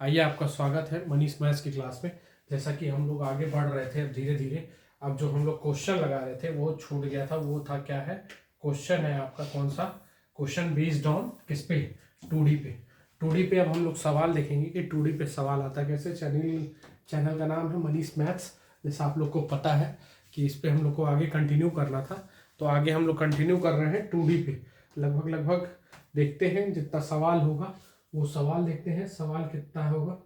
आइए, आपका स्वागत है मनीष मैथ्स की क्लास में। जैसा कि हम लोग आगे बढ़ रहे थे, अब धीरे धीरे अब जो हम लोग क्वेश्चन लगा रहे थे वो छूट गया था। वो था क्या है, क्वेश्चन है आपका कौन सा, क्वेश्चन बेस्ड ऑन किस पे, 2D पे। 2D पे अब हम लोग सवाल देखेंगे कि 2D पे सवाल आता है कैसे। चैनल का नाम है मनीष मैथ्स, जैसा आप लोग को पता है कि इस पे हम लोग को आगे कंटिन्यू करना था। तो आगे हम लोग कंटिन्यू कर रहे हैं 2D पे। लगभग देखते हैं जितना सवाल होगा वो सवाल देखते हैं। सवाल कितना होगा,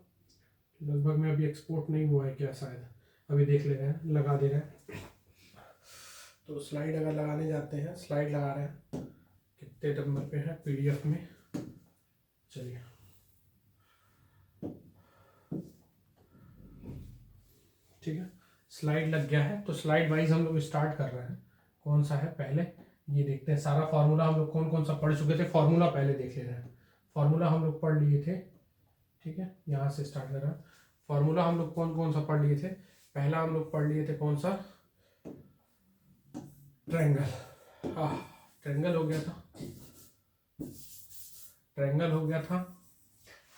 लगभग में अभी एक्सपोर्ट नहीं हुआ है क्या, शायद अभी देख ले रहे हैं, लगा दे रहे हैं। तो स्लाइड अगर लगाने जाते हैं, स्लाइड लगा रहे हैं, कितने नंबर पे है PDF में। चलिए, ठीक है, स्लाइड लग गया है। तो स्लाइड वाइज हम लोग स्टार्ट कर रहे हैं। कौन सा है पहले ये देखते हैं। सारा फार्मूला हम लोग कौन कौन सा पढ़ चुके थे, फार्मूला पहले देख ले रहे हैं। फार्मूला हम लोग पढ़ लिए थे, ठीक है, यहाँ से स्टार्ट कर रहा है। फार्मूला हम लोग कौन कौन सा पढ़ लिए थे। पहला हम लोग पढ़ लिए थे कौन सा, ट्रायंगल। ट्रायंगल हो गया था, ट्रायंगल हो गया था,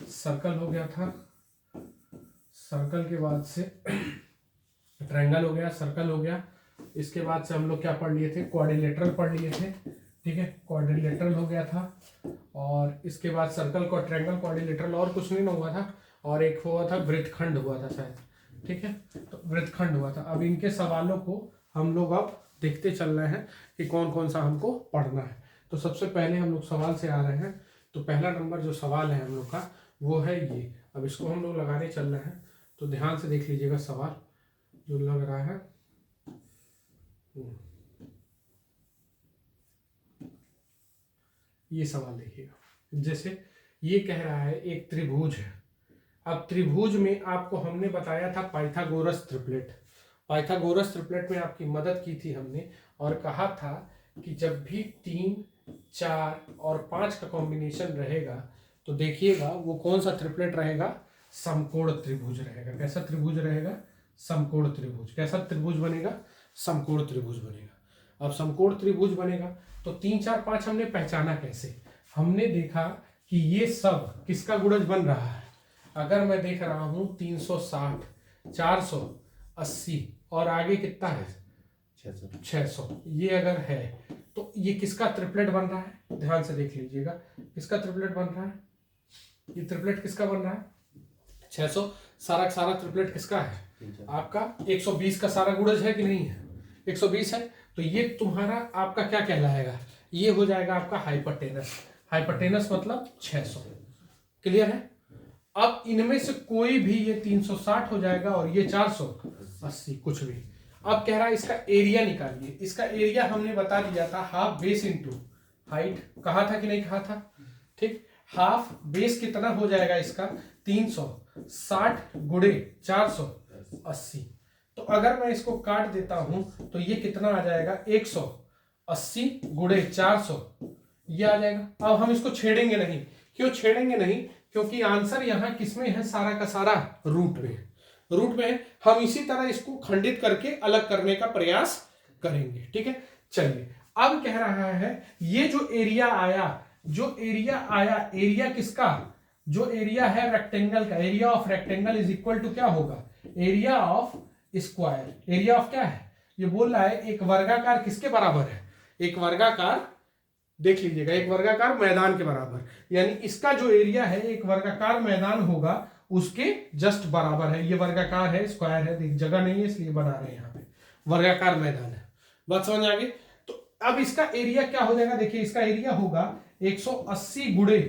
सर्कल हो गया था, सर्कल के बाद से ट्रायंगल हो गया, सर्कल हो गया। इसके बाद से हम लोग क्या पढ़ लिए थे, क्वाड्रिलेटरल पढ़ लिए थे, ठीक है, क्वाड्रिलेटरल हो गया था। और इसके बाद सर्कल को ट्रायंगल क्वाड्रिलेटरल और कुछ नहीं हुआ था। और एक हुआ था वृत्तखंड हुआ था शायद, ठीक है, तो वृत्तखंड हुआ था। अब इनके सवालों को हम लोग अब देखते चल रहे हैं कि कौन कौन सा हमको पढ़ना है। तो सबसे पहले हम लोग सवाल से आ रहे हैं। तो पहला नंबर जो सवाल है हम लोग का वो है ये। अब इसको हम लोग लगाने चल रहे हैं, तो ध्यान से देख लीजिएगा सवाल जो लग रहा है। ये सवाल देखिएगा, जैसे ये कह रहा है एक त्रिभुज है। अब त्रिभुज में आपको हमने बताया था पाइथागोरस ट्रिपलेट। पाइथागोरस ट्रिपलेट में आपकी मदद की थी हमने और कहा था कि जब भी 3, 4 और 5 का कॉम्बिनेशन रहेगा तो देखिएगा वो कौन सा ट्रिपलेट रहेगा, समकोण त्रिभुज रहेगा। कैसा त्रिभुज रहेगा, समकोण त्रिभुज। कैसा त्रिभुज बनेगा, समकोण त्रिभुज बनेगा। अब समकोण त्रिभुज बनेगा तो 3, 4, 5 हमने पहचाना कैसे, हमने देखा कि ये सब किसका गुणज बन रहा है। अगर मैं देख रहा हूं 360, 480 और आगे कितना है 600, ये अगर है तो ये किसका ट्रिपलेट बन रहा है। ध्यान से देख लीजिएगा किसका ट्रिपलेट बन रहा है, ये ट्रिपलेट किसका बन रहा है, 600। सारा सारा ट्रिपलेट किसका है, आपका 120 का सारा गुणज है कि नहीं है, 120 है। तो ये तुम्हारा आपका क्या कहलाएगा, ये हो जाएगा आपका हाइपोटेनस। हाइपोटेनस मतलब 600। क्लियर है। अब इनमें से कोई भी, ये 360 हो जाएगा और ये 480 कुछ भी। अब कह रहा है इसका एरिया निकालिए। इसका एरिया हमने बता दिया था हाफ बेस इंटू हाइट, कहा था कि नहीं कहा था, ठीक। हाफ बेस कितना हो जाएगा इसका, 360 गुणे 480। तो अगर मैं इसको काट देता हूं तो ये कितना आ जाएगा, 180 गुणे 400, ये आ जाएगा। अब हम इसको छेड़ेंगे नहीं। क्यों छेड़ेंगे नहीं, क्योंकि आंसर यहाँ किसमें है, सारा का सारा रूट में है, रूट में है। हम इसी तरह इसको खंडित करके अलग करने का प्रयास करेंगे, ठीक है। चलिए, अब कह रहा है ये जो एरिया आया, एरिया किसका, जो एरिया है रेक्टेंगल का, area of rectangle is equal to क्या होगा, area of square. Area of क्या है, ये बोल रहा है एक वर्गाकार किसके बराबर है, एक वर्गाकार, देख लीजिएगा, एक वर्गाकार मैदान के बराबर। यानी इसका जो एरिया है एक वर्गाकार मैदान होगा उसके जस्ट बराबर है। ये वर्गाकार है, स्क्वायर है, जगह नहीं है इसलिए बना रहे हैं यहाँ पे, वर्गाकार मैदान है। बात समझ आ गई। तो अब इसका एरिया क्या हो जाएगा, देखिए इसका एरिया होगा 180 गुणे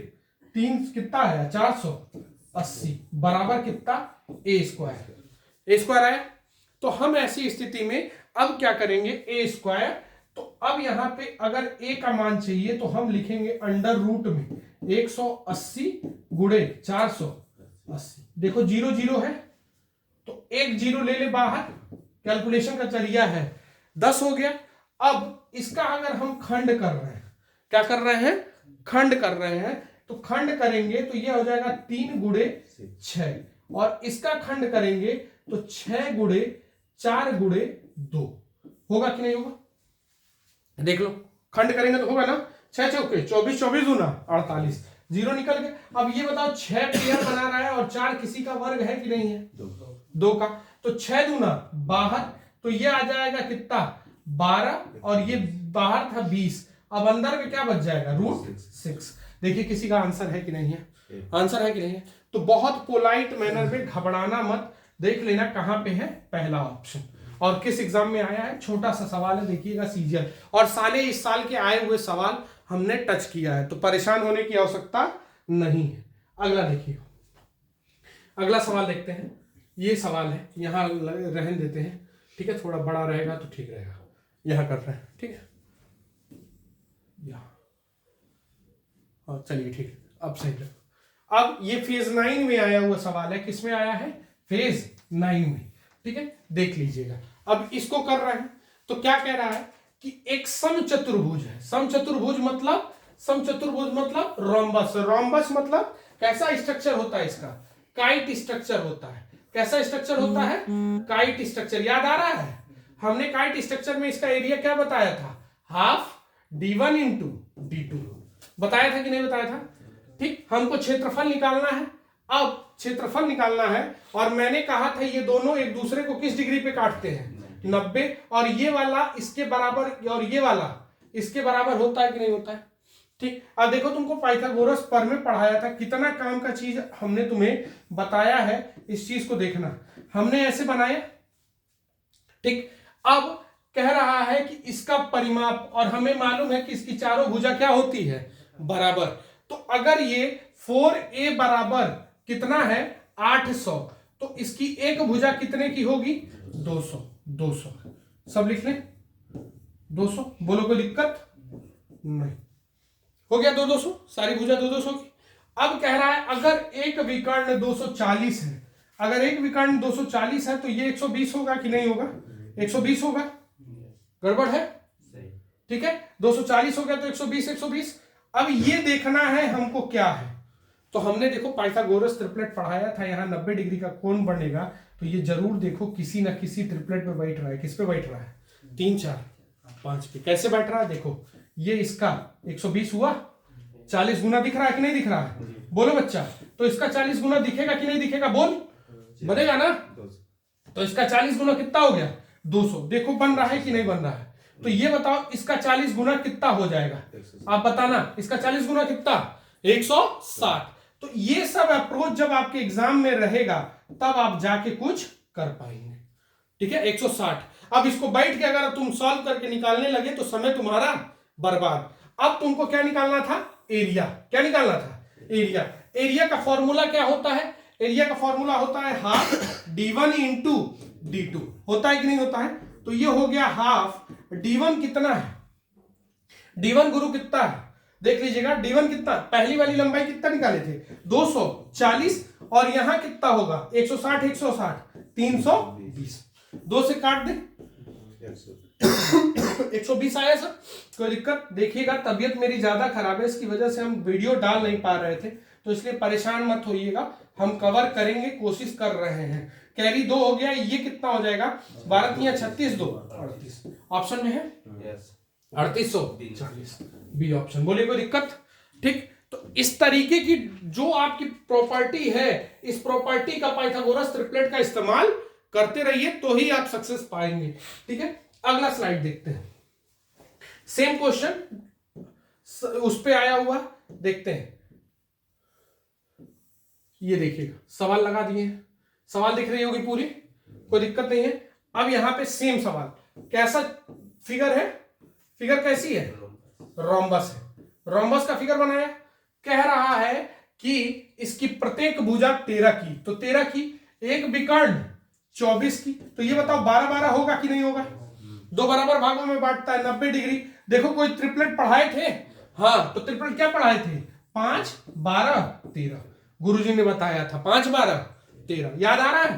3 कितना है 480 बराबर कितना, ए स्क्वायर है। तो हम ऐसी स्थिति में अब क्या करेंगे, ए स्क्वायर। तो अब यहां पे अगर ए का मान चाहिए तो हम लिखेंगे अंडर रूट में 180 गुणे 480। देखो 0 0 है तो एक 0 ले ले बाहर, कैलकुलेशन का जरिया है, 10 हो गया। अब इसका अगर हम खंड कर रहे हैं, क्या कर रहे हैं, खंड कर रहे हैं, तो खंड करेंगे तो ये हो जाएगा 3 गुणे 6, और इसका खंड करेंगे तो 6 गुणे 4 गुणे 2 होगा कि नहीं होगा, देख लो, खंड करेंगे तो होगा ना, 6 चौके 24, 24 दूना 48, 0 निकल गया। अब ये बताओ 6 पेयर बना रहा है और और 4 किसी का वर्ग है कि नहीं है? 2 का। तो 6 दूना 12, तो ये आ जाएगा कितना? 12, और ये बाहर था 20, अब अंदर में क्या बच जाएगा? √6। देखिए किसी का आंसर है कि नहीं है? आंसर है कि नहीं है? तो बहुत पोलाइट मैनर में, घबराना मत, देख लेना कहां पे है पहला ऑप्शन, और किस एग्जाम में आया है। छोटा सा सवाल है, देखिएगा सीजीएल, और साले इस साल के आए हुए सवाल हमने टच किया है, तो परेशान होने की आवश्यकता नहीं है। अगला देखिए, अगला सवाल देखते हैं। ये सवाल है, यहां रहने देते हैं, ठीक है, थोड़ा बड़ा रहेगा तो ठीक रहेगा। यहां कर रहे हैं, ठीक है, यहां, चलिए ठीक है, अब सही है। अब ये फेज 9 में आया हुआ सवाल है, किसमें आया है? फेज 9 में, ठीक है, देख लीजिएगा। अब इसको कर रहे हैं तो क्या कह रहा है कि एक समचतुर्भुज है। समचतुर्भुज मतलब, समचतुर्भुज मतलब रोम्बस। रोम्बस मतलब कैसा स्ट्रक्चर होता है इसका? काइट स्ट्रक्चर होता है। कैसा स्ट्रक्चर होता है? Kite structure. याद आ रहा है हमने काइट स्ट्रक्चर में इसका एरिया क्या बताया था? हाफ d1 इंटू d2 बताया था कि नहीं बताया था? ठीक, हमको क्षेत्रफल निकालना है। अब क्षेत्रफल निकालना है, और मैंने कहा था ये दोनों एक दूसरे को किस डिग्री पे काटते हैं? 90, और ये वाला इसके बराबर और ये वाला इसके बराबर होता है कि नहीं होता है? ठीक, अब देखो तुमको पाइथागोरस पर में पढ़ाया था, कितना काम का चीज हमने तुम्हें बताया है, इस चीज को देखना। हमने ऐसे बनाया, ठीक। अब कह रहा है कि इसका परिमाप, और हमें मालूम है कि इसकी चारों भुजा क्या होती है? बराबर। तो अगर ये 4a बराबर कितना है? 800, तो इसकी एक भुजा कितने की होगी? 200। 200 सब लिख लें, 200। बोलो कोई दिक्कत नहीं, हो गया 200, सारी भुजा 200 की। अब कह रहा है अगर एक विकर्ण 240 है, अगर एक विकर्ण 240 है तो ये 120 होगा कि नहीं होगा? 120 होगा। गड़बड़ है? ठीक है, 240 हो गया तो 120, 120। अब ये देखना है हमको क्या है, तो हमने देखो पाइथागोरस ट्रिपलेट पढ़ाया था, यहाँ 90 डिग्री का कोण बनेगा, तो ये जरूर देखो किसी ना किसी ट्रिपलेट पे बैठ रहा है। किस पे बैठ रहा है? 3, 4, 5 पे। कैसे बैठ रहा है? देखो ये इसका 120 हुआ, 40 गुना दिख रहा है कि नहीं दिख रहा है? बोलो बच्चा, तो इसका 40 गुना दिखेगा कि नहीं दिखेगा? बोल, बनेगा ना? तो इसका 40 गुना कितना हो गया? 200। देखो बन रहा है कि नहीं बन रहा है? तो ये बताओ इसका 40 गुना कितना हो जाएगा? आप बताना, इसका 40 गुना कितना? 160। तो ये सब अप्रोच जब आपके एग्जाम में रहेगा तब आप जाके कुछ कर पाएंगे, ठीक है। 160। अब इसको बैठ के अगर तुम सॉल्व करके निकालने लगे तो समय तुम्हारा बर्बाद। अब तुमको क्या निकालना था? एरिया। क्या निकालना था? एरिया। एरिया का फॉर्मूला क्या होता है? एरिया का फॉर्मूला होता है हाफ d1 इंटू d2। होता है कि नहीं होता है? तो ये हो गया हाफ d1 कितना है? d1 गुरु कितना है? देख लीजिएगा d1 कितना, पहली वाली लंबाई कितना निकाले थे? 240, और यहां कितना होगा? 160, 160, 320। 2 से काट दे 120 आया सर, कोई दिक्कत? देखिएगा तबीयत मेरी ज्यादा खराब है, इसकी वजह से हम वीडियो डाल नहीं पा रहे थे, तो इसलिए परेशान मत होइएगा, हम कवर करेंगे, कोशिश कर रहे हैं। कैरी 2 हो गया, ये कितना हो जाएगा? 12 या 36, 2 38। ऑप्शन में है 3840 बी ऑप्शन। बोलिए कोई दिक्कत? ठीक, तो इस तरीके की जो आपकी प्रॉपर्टी है, इस प्रॉपर्टी का पाइथागोरस ट्रिपलेट का इस्तेमाल करते रहिए तो ही आप सक्सेस पाएंगे, ठीक है। अगला स्लाइड देखते हैं, सेम क्वेश्चन उस पे आया हुआ, देखते हैं। ये देखिएगा सवाल लगा दिए हैं, सवाल दिख रही होगी पूरी, कोई दिक्कत नहीं है। अब यहां पे सेम सवाल, कैसा फिगर है? फिगर कैसी है? रोम्बस है। रोम्बस का फिगर बनाया, कह रहा है कि इसकी प्रत्येक भुजा 13 की, तो 13 की, एक विकर्ण 24 की, तो ये बताओ 12 12 होगा कि नहीं होगा? 2 बराबर भागों में बांटता है 90 डिग्री। देखो कोई ट्रिपलेट पढ़ाए थे? हाँ, तो ट्रिपलेट क्या पढ़ाए थे? 5 12 13। गुरुजी ने बताया था 5 12 13, याद आ रहा है?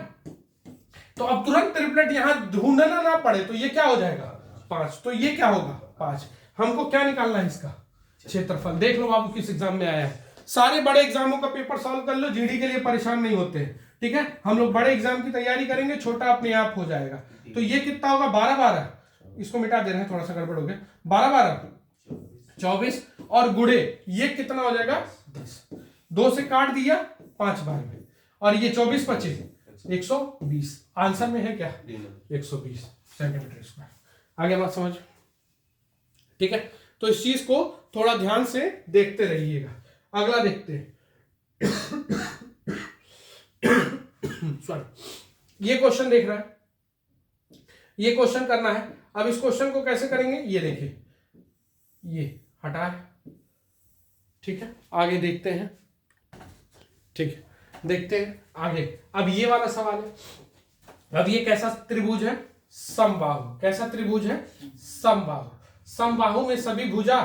तो अब तुरंत ट्रिपलेट यहां ढूंढना ना पड़े, तो ये क्या हो जाएगा? 5, तो ये क्या होगा? 5। हमको क्या निकालना है? इसका क्षेत्रफल। देख लो बाबू किस एग्जाम में आया है, सारे बड़े एग्जामों का पेपर सॉल्व कर लो, जीडी के लिए परेशान नहीं होते हैं, ठीक है। हम लोग बड़े एग्जाम की तैयारी करेंगे, छोटा अपने आप हो जाएगा। तो ये कितना होगा? 12 12, इसको मिटा दे रहे हैं, थोड़ा सा गड़बड़ हो गया। 12 12 24, और गुड़े ये कितना हो जाएगा? 10। 2 से काट दिया 5 बार में। और ये 24 25 120, आंसर में है क्या 120 सेंटीमीटर स्क्वायर। आगे बात समझ, ठीक है। तो इस चीज को थोड़ा ध्यान से देखते रहिएगा। अगला देखते हैं सॉरी, ये क्वेश्चन देख रहा है, ये क्वेश्चन करना है। अब इस क्वेश्चन को कैसे करेंगे, ये देखिए, ये हटा है, ठीक है। आगे देखते हैं, ठीक है, देखते हैं आगे। अब ये वाला सवाल है। अब ये कैसा त्रिभुज है, समबाहु। कैसा त्रिभुज है, समबाहु। समबाहु में सभी भुजा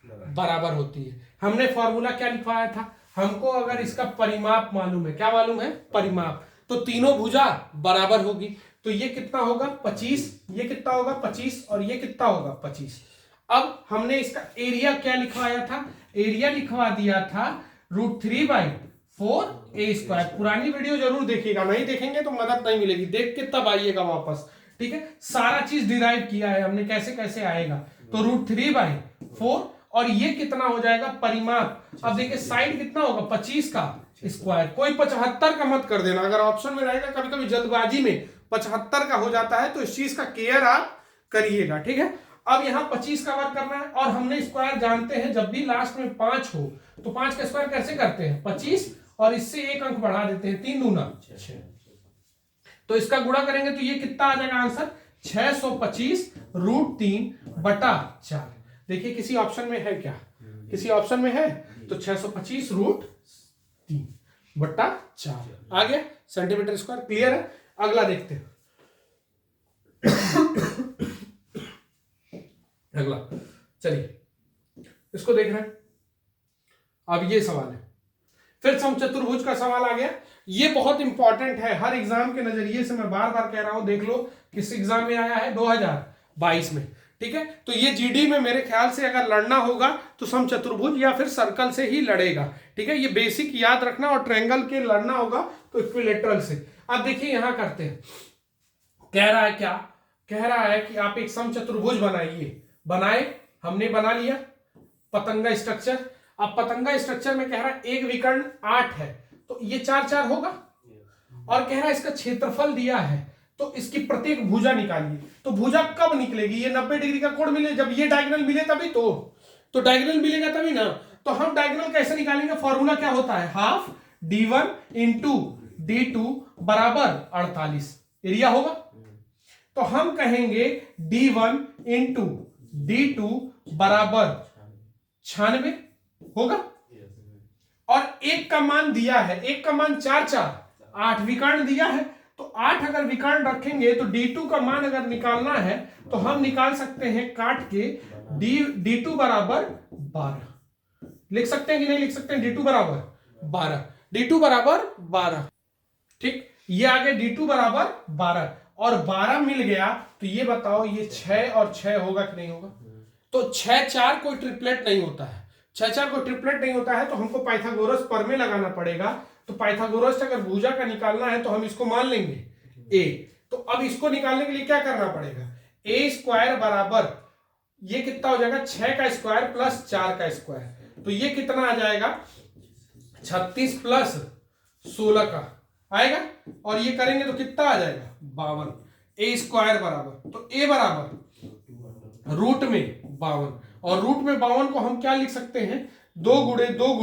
बराबर होती है। हमने फॉर्मूला क्या लिखवाया था, हमको अगर इसका परिमाप मालूम है, क्या मालूम है, परिमाप, तो तीनों भुजा बराबर होगी। तो ये कितना होगा 25, ये कितना होगा 25, और ये कितना होगा 25। अब हमने इसका एरिया क्या लिखवाया था, एरिया लिखवा दिया था √3/4a²। पुरानी वीडियो जरूर देखिएगा, नहीं देखेंगे तो मदद नहीं मिलेगी, देख के तब आइएगा वापस, ठीक है। सारा चीज डिराइव किया है हमने, कैसे कैसे आएगा। तो √3/4, और ये कितना हो जाएगा परिमाप। अब देखिए साइड कितना होगा 25 का स्क्वायर, कोई 75 का मत कर देना। अगर ऑप्शन में रहेगा, कभी कभी जल्दबाजी में 75 का हो जाता है, तो इस चीज का केयर आप करिएगा, ठीक है। अब यहाँ 25 का वर्क करना है, और हमने स्क्वायर जानते हैं, जब भी लास्ट में 5 हो तो 5 का स्क्वायर कैसे करते हैं 25, और इससे एक अंक बढ़ा देते हैं, 3 दूना 6। तो इसका गुणा करेंगे तो ये कितना आ जाएगा आंसर 625 √3/4। देखिए किसी ऑप्शन में है क्या, किसी ऑप्शन में है, तो 625 √3/4 आ गया सेंटीमीटर स्क्वायर। क्लियर है। अगला देखते हैं अगला, चलिए इसको देख रहे हैं। अब ये सवाल है, फिर समचतुर्भुज का सवाल आ गया। ये बहुत इंपॉर्टेंट है, हर एग्जाम के नजरिए से मैं बार बार कह रहा हूं, देख लो किस एग्जाम में आया है 2022 में, ठीक है। तो ये जीडी में मेरे ख्याल से अगर लड़ना होगा तो समचतुर्भुज या फिर सर्कल से ही लड़ेगा, ठीक है। ये बेसिक याद रखना, और ट्रायंगल के लड़ना होगा तो इक्विलेटरल से। अब देखिए यहां करते हैं, कह रहा है क्या, कह रहा है कि आप एक समचतुर्भुज बनाइए। बनाए, हमने बना लिया पतंगा स्ट्रक्चर। अब पतंगा स्ट्रक्चर में कह रहा है एक विकर्ण 8 है, तो ये 4 4 होगा, और कह रहा है इसका क्षेत्रफल दिया है, तो इसकी प्रत्येक भुजा निकालिए। तो भुजा कब निकलेगी, ये 90 डिग्री का कोण मिले, जब ये डायगोनल मिले तभी तो डायगोनल मिलेगा तभी ना। तो हम डायगोनल कैसे निकालेंगे, फॉर्मूला क्या होता है, ½ d1 × d2 = 48 एरिया होगा। तो हम कहेंगे d1 × d2 = 96 होगा, और एक का मान दिया है, एक का मान 4 4 8 विकर्ण दिया है। तो 8 अगर विकर्ण रखेंगे तो d2 का मान अगर निकालना है तो हम निकाल सकते हैं काट के, d2 = 12 लिख सकते हैं कि नहीं लिख सकते हैं, d2 = 12, d2 = 12, ठीक। ये आगे d2 = 12, और 12 मिल गया, तो ये बताओ ये 6 और 6 होगा कि नहीं होगा। तो 6 4 कोई ट्रिपलेट नहीं होता है, 6 4 कोई ट्रिपलेट नहीं होता है, तो हमको पाइथागोरस प्रमेय लगाना पड़ेगा। तो पाइथागोरस अगर भुजा का निकालना है तो हम इसको मान लेंगे a। तो अब इसको निकालने के लिए क्या करना पड़ेगा, a² = ये कितना हो जाएगा 6 का स्क्वायर प्लस 4 का स्क्वायर, तो ये कितना आ जाएगा 36 प्लस 16 का आएगा, और ये करेंगे तो कितना आ जाएगा 52। a² तो a बराबर रूट में 52, और रूट में 52 को हम क्या लिख सकते हैं, 2 × 2 ×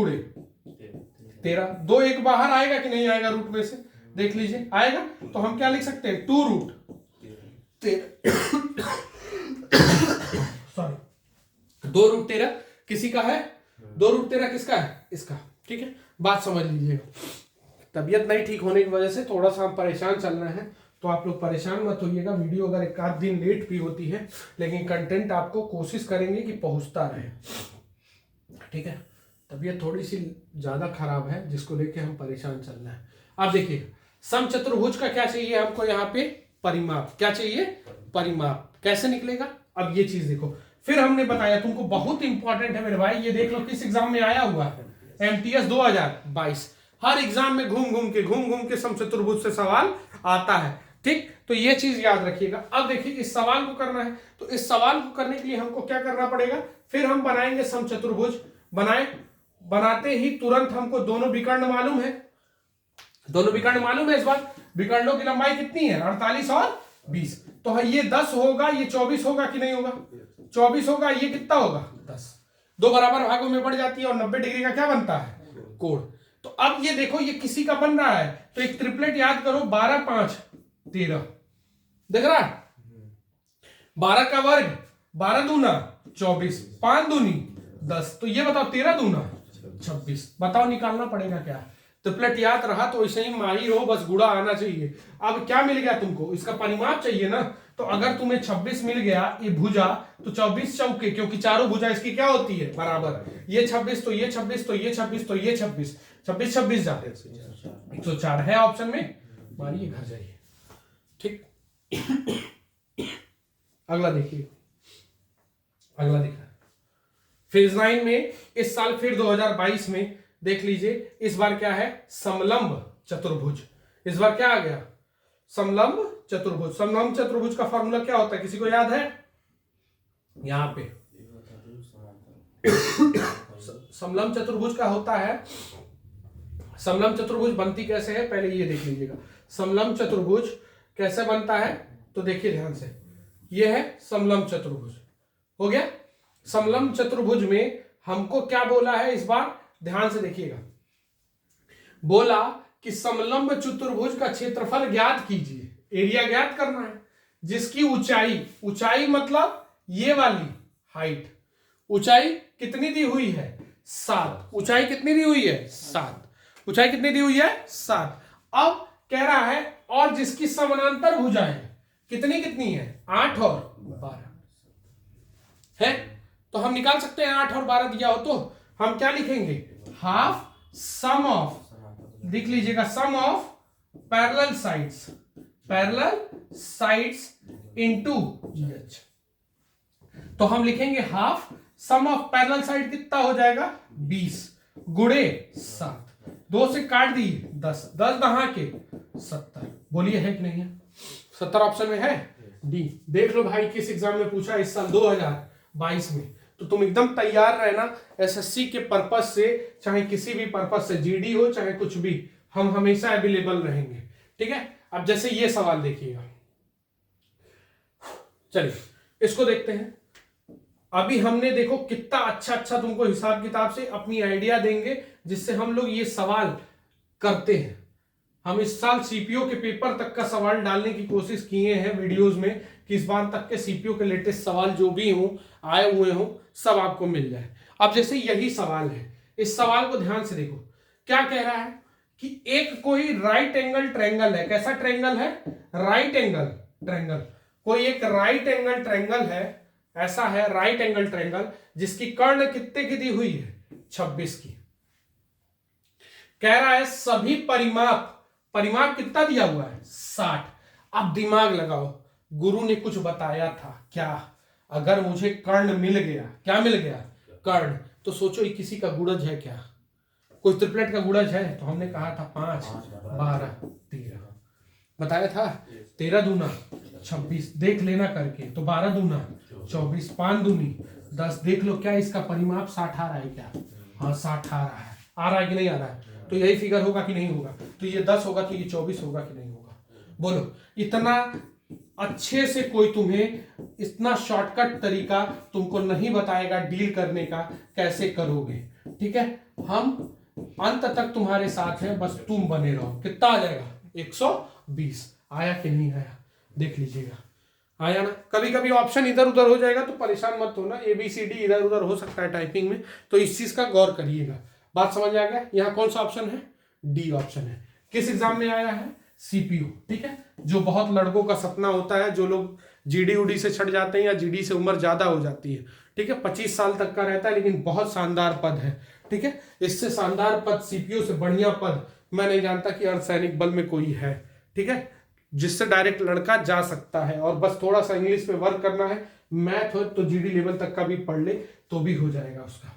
13, 2 एक बाहर आएगा कि नहीं आएगा रूट में से, देख लीजिए आएगा। तो हम क्या लिख सकते हैं 2 √13 सॉरी 2 √13 किसी का है, 2 √13 किसका है, इसका, ठीक है। बात समझ लीजिएगा। तबीयत नहीं ठीक होने की वजह से थोड़ा सा हम परेशान चल रहे हैं, तो आप लोग परेशान मत होइएगा। वीडियो अगर एक आध दिन लेट भी होती है, लेकिन कंटेंट आपको कोशिश करेंगे कि पहुंचता रहे, ठीक है। तबीयत थोड़ी सी ज्यादा खराब है, जिसको लेके हम परेशान चल रहे हैं। अब देखिए समचतुर्भुज का क्या चाहिए हमको, यहाँ पे परिमाप, क्या चाहिए, परिमाप। कैसे निकलेगा, अब ये चीज देखो। फिर हमने बताया तुमको, बहुत इंपॉर्टेंट है मेरे भाई, ये देख लो किस एग्जाम में आया हुआ है, MTS 2022। हर एग्जाम में घूम घूम के समचतुर्भुज से सवाल आता है, ठीक। तो ये चीज याद रखिएगा। अब देखिए इस सवाल को करना है, तो इस सवाल को करने के लिए हमको क्या करना पड़ेगा, फिर हम बनाएंगे समचतुर्भुज। बनाते ही तुरंत हमको दोनों विकर्ण मालूम है, दोनों विकर्ण मालूम है इस बार? विकर्णों की लंबाई कितनी है? 48 और 20। तो ये 10 होगा, ये 24 होगा कि नहीं होगा? 24 होगा, ये कितना होगा? 10। दो बराबर भागों में बढ़ जाती है और 90 डिग्री का क्या बनता है? कोण। तो अब ये देखो, ये किसी का बन रहा है, तो एक ट्रिपलेट याद करो, 12 5 13, देख रहा है? 12 का वर्ग 12 दूना 24, 5 दूनी 10, तो ये बताओ 13 दूना 26। बताओ निकालना पड़ेगा क्या? ट्रिपलेट याद रहा तो ऐसे ही माहिर हो, बस गुणा आना चाहिए। अब क्या मिल गया तुमको? इसका परिमाप चाहिए ना। तो अगर तुम्हें 26 मिल गया ये भुजा, तो 24 चौके, क्योंकि चारों भुजा इसकी क्या होती है? बराबर। ये 26 तो ये 26 तो ये 26 तो ये 26, 26 26 जाते 104 है ऑप्शन में। मारिए, घर जाइए। ठीक। अगला देखिए, अगला दिखा फेज 9 में इस साल फिर 2022 में देख लीजिए, इस बार क्या है? समलंब चतुर्भुज। इस बार क्या आ गया? समलंब चतुर्भुज। समलंब चतुर्भुज का फॉर्मूला क्या होता है? किसी को याद है? यहां पे समलंब चतुर्भुज का होता है, समलंब चतुर्भुज बनती कैसे है पहले ये देख लीजिएगा। समलंब चतुर्भुज कैसे बनता है तो देखिए ध्यान से, ये है समलंब चतुर्भुज। हो गया। समलंब चतुर्भुज में हमको क्या बोला है इस बार? ध्यान से देखिएगा, बोला कि समलंब चतुर्भुज का क्षेत्रफल ज्ञात कीजिए, एरिया ज्ञात करना है, जिसकी ऊंचाई, ऊंचाई मतलब ये वाली हाइट, ऊंचाई कितनी दी हुई है? 7। ऊंचाई कितनी दी हुई है? 7। ऊंचाई कितनी दी हुई है? 7। अब कह रहा है और जिसकी समानांतर भुजाएं कितनी कितनी है? 8 और 12 है। तो हम निकाल सकते हैं 8 और 12 दिया हो तो हम क्या लिखेंगे? हाफ सम ऑफ, लिख लीजिएगा, sum of parallel sides, parallel sides into GH. तो हम लिखेंगे half sum of parallel side कितना हो जाएगा? 20 गुणे 7, 2 से काट दी 10, 10 दहा के 70। बोलिए है कि नहीं है? 70 ऑप्शन में है, डी। देख लो भाई किस एग्जाम में पूछा इस साल 2022 में, तो तुम एकदम तैयार रहना एसएससी के पर्पस से, चाहे किसी भी पर्पस से, जीडी हो चाहे कुछ भी, हम हमेशा अवेलेबल रहेंगे। ठीक है। अब जैसे ये सवाल देखिएगा, चलिए इसको देखते हैं। अभी हमने देखो कितना अच्छा अच्छा तुमको हिसाब किताब से अपनी आइडिया देंगे, जिससे हम लोग ये सवाल करते हैं। हम इस साल सीपीओ के पेपर तक का सवाल डालने की कोशिश किए हैं वीडियोस में, कि इस बार तक के सीपीओ के लेटेस्ट सवाल जो भी हों, आए हुए हों, सब आपको मिल जाए। अब जैसे यही सवाल है, इस सवाल को ध्यान से देखो, क्या कह रहा है कि एक कोई राइट एंगल ट्रायंगल है। कैसा ट्रायंगल है? Right angle triangle. कोई एक राइट एंगल ट्रायंगल है, ऐसा है राइट एंगल ट्रायंगल, जिसकी कर्ण कितने की दी हुई है? 26 की। कह रहा है सभी परिमाप, परिमाप कितना दिया हुआ है? 60। अब दिमाग लगाओ, गुरु ने कुछ बताया था क्या? अगर मुझे कर्ण मिल गया, क्या मिल गया? कर्ण, तो सोचो ये किसी का गुणज है क्या? कोई ट्रिपलेट का गुणज है? तो हमने कहा था 5 12 13 बताया था। 13 दूना 26, देख लेना करके, तो 12 दूना 24, 5 दूनी 10। देख लो क्या इसका परिमाप 60 आ रहा है क्या? हाँ 60 आ रहा है। आ रहा है कि नहीं आ रहा है? तो यही फिगर होगा कि नहीं होगा? तो ये 10 होगा तो ये 24 होगा कि नहीं होगा? बोलो। इतना अच्छे से कोई तुम्हें इतना शॉर्टकट तरीका तुमको नहीं बताएगा डील करने का, कैसे करोगे। ठीक है, हम अंत तक तुम्हारे साथ हैं, बस तुम बने रहो। कितना आ जाएगा? 120। आया कि नहीं आया? देख लीजिएगा, आया ना। कभी कभी ऑप्शन इधर उधर हो जाएगा तो परेशान मत होना, ABCD इधर उधर हो सकता है टाइपिंग में, तो इस चीज का गौर करिएगा। बात समझ आ गया? यहाँ कौन सा ऑप्शन है? डी ऑप्शन है। किस एग्जाम में आया है? सीपीयू। ठीक है, जो बहुत लड़कों का सपना होता है, जो लोग जीडी उडी से छट जाते हैं या जीडी से उम्र ज्यादा हो जाती है। ठीक है, 25 साल तक का रहता है, लेकिन बहुत शानदार पद है। ठीक है, इससे शानदार पद, सीपीयू से बढ़िया पद मैं नहीं जानता कि अर्धसैनिक बल में कोई है। ठीक है, जिससे डायरेक्ट लड़का जा सकता है, और बस थोड़ा सा इंग्लिश पे वर्क करना है। मैथ हो तो जीडी लेवल तक का भी पढ़ ले तो भी हो जाएगा उसका।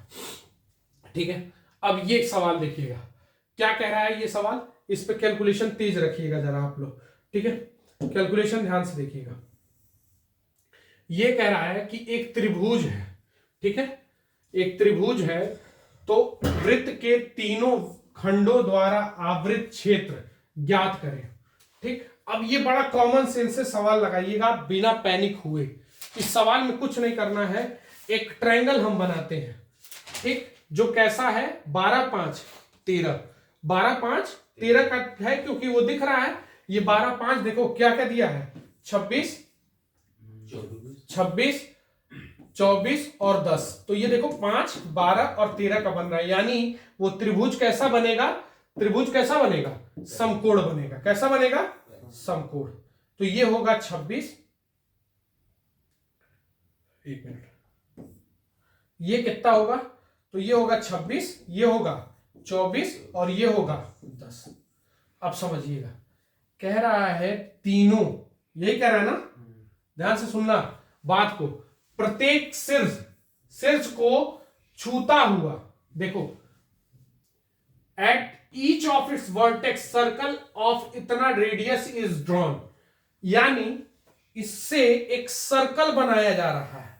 ठीक है, अब ये सवाल देखिएगा, क्या कह रहा है ये सवाल, इस पे कैलकुलेशन तेज रखिएगा जरा आप लोग। ठीक है, कैलकुलेशन ध्यान से देखिएगा। ये कह रहा है कि एक त्रिभुज है। ठीक है, एक त्रिभुज है, तो वृत्त के तीनों खंडों द्वारा आवृत क्षेत्र ज्ञात करें। ठीक, अब ये बड़ा कॉमन सेंस से सवाल लगाइएगा बिना पैनिक हुए। इस सवाल में कुछ नहीं करना है, एक ट्रायंगल हम बनाते हैं। ठीक, जो कैसा है 12 5 13, 12 5 13 का है क्योंकि वो दिख रहा है। ये 12 5 देखो क्या क्या दिया है, 26 24 और 10, तो ये देखो 5 12 और 13 का बन रहा है, यानी वो त्रिभुज कैसा बनेगा, त्रिभुज कैसा बनेगा, समकोण बनेगा। कैसा बनेगा, समकोण। तो ये होगा 26, एक मिनट, ये कितना होगा, तो ये होगा 26, ये होगा 24 और ये होगा 10। अब समझिएगा, कह रहा है तीनों, यही कह रहा है ना, ध्यान से सुनना बात को, प्रत्येक शीर्ष को छूता हुआ, देखो at each of its vertex circle of इतना रेडियस इज ड्रॉन, यानी इससे एक सर्कल बनाया जा रहा है।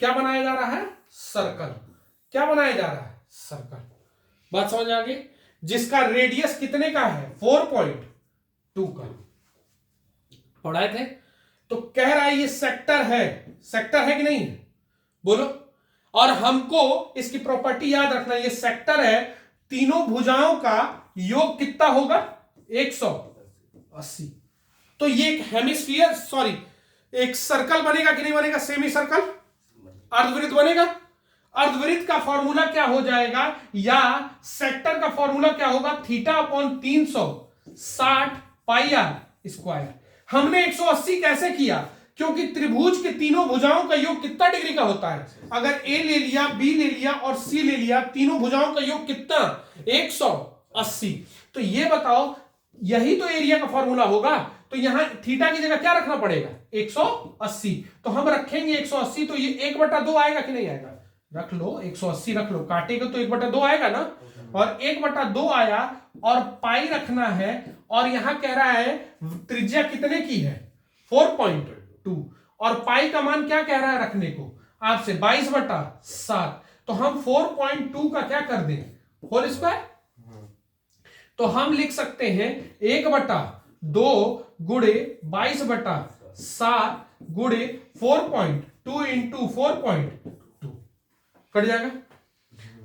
क्या बनाया जा रहा है, सर्कल। क्या बनाया जा रहा है, सर्कल। बात समझ आ गई, जिसका रेडियस कितने का है, 4.2 का पढ़ाए थे। तो कह रहा है ये सेक्टर है, सेक्टर है कि नहीं, बोलो। और हमको इसकी प्रॉपर्टी याद रखना, ये सेक्टर है, तीनों भुजाओं का योग कितना होगा, 180। तो ये एक हेमिस्फीयर, सॉरी एक सर्कल बनेगा कि नहीं बनेगा, सेमी सर्कल, अर्धवृत्त बनेगा। अर्धवृत्त का फॉर्मूला क्या हो जाएगा, या सेक्टर का फॉर्मूला क्या होगा, θ/360 पाई आर स्क्वायर। हमने 180 कैसे किया, क्योंकि त्रिभुज के तीनों भुजाओं का योग कितना डिग्री का होता है, अगर ए ले लिया, बी ले लिया और सी ले लिया, तीनों भुजाओं का योग कितना, 180। तो ये बताओ, यही तो एरिया का फॉर्मूला होगा। तो यहां थीटा की जगह क्या रखना पड़ेगा, 180। तो हम रखेंगे 180, तो ये 1/2 आएगा कि नहीं आएगा, रख लो 180 रख लो, काटेगा तो 1/2 आएगा ना, और 1/2 आया, और पाई रखना है, और यहां कह रहा है त्रिज्या कितने की है, 4.2, और पाई का मान क्या कह रहा है रखने को आपसे, 22/7। तो हम 4.2 का क्या कर दें, होल स्क्वायर। तो हम लिख सकते हैं 1/2 गुणे 22/7 गुणे 4.2 इंटू 4.2, कट जाएगा।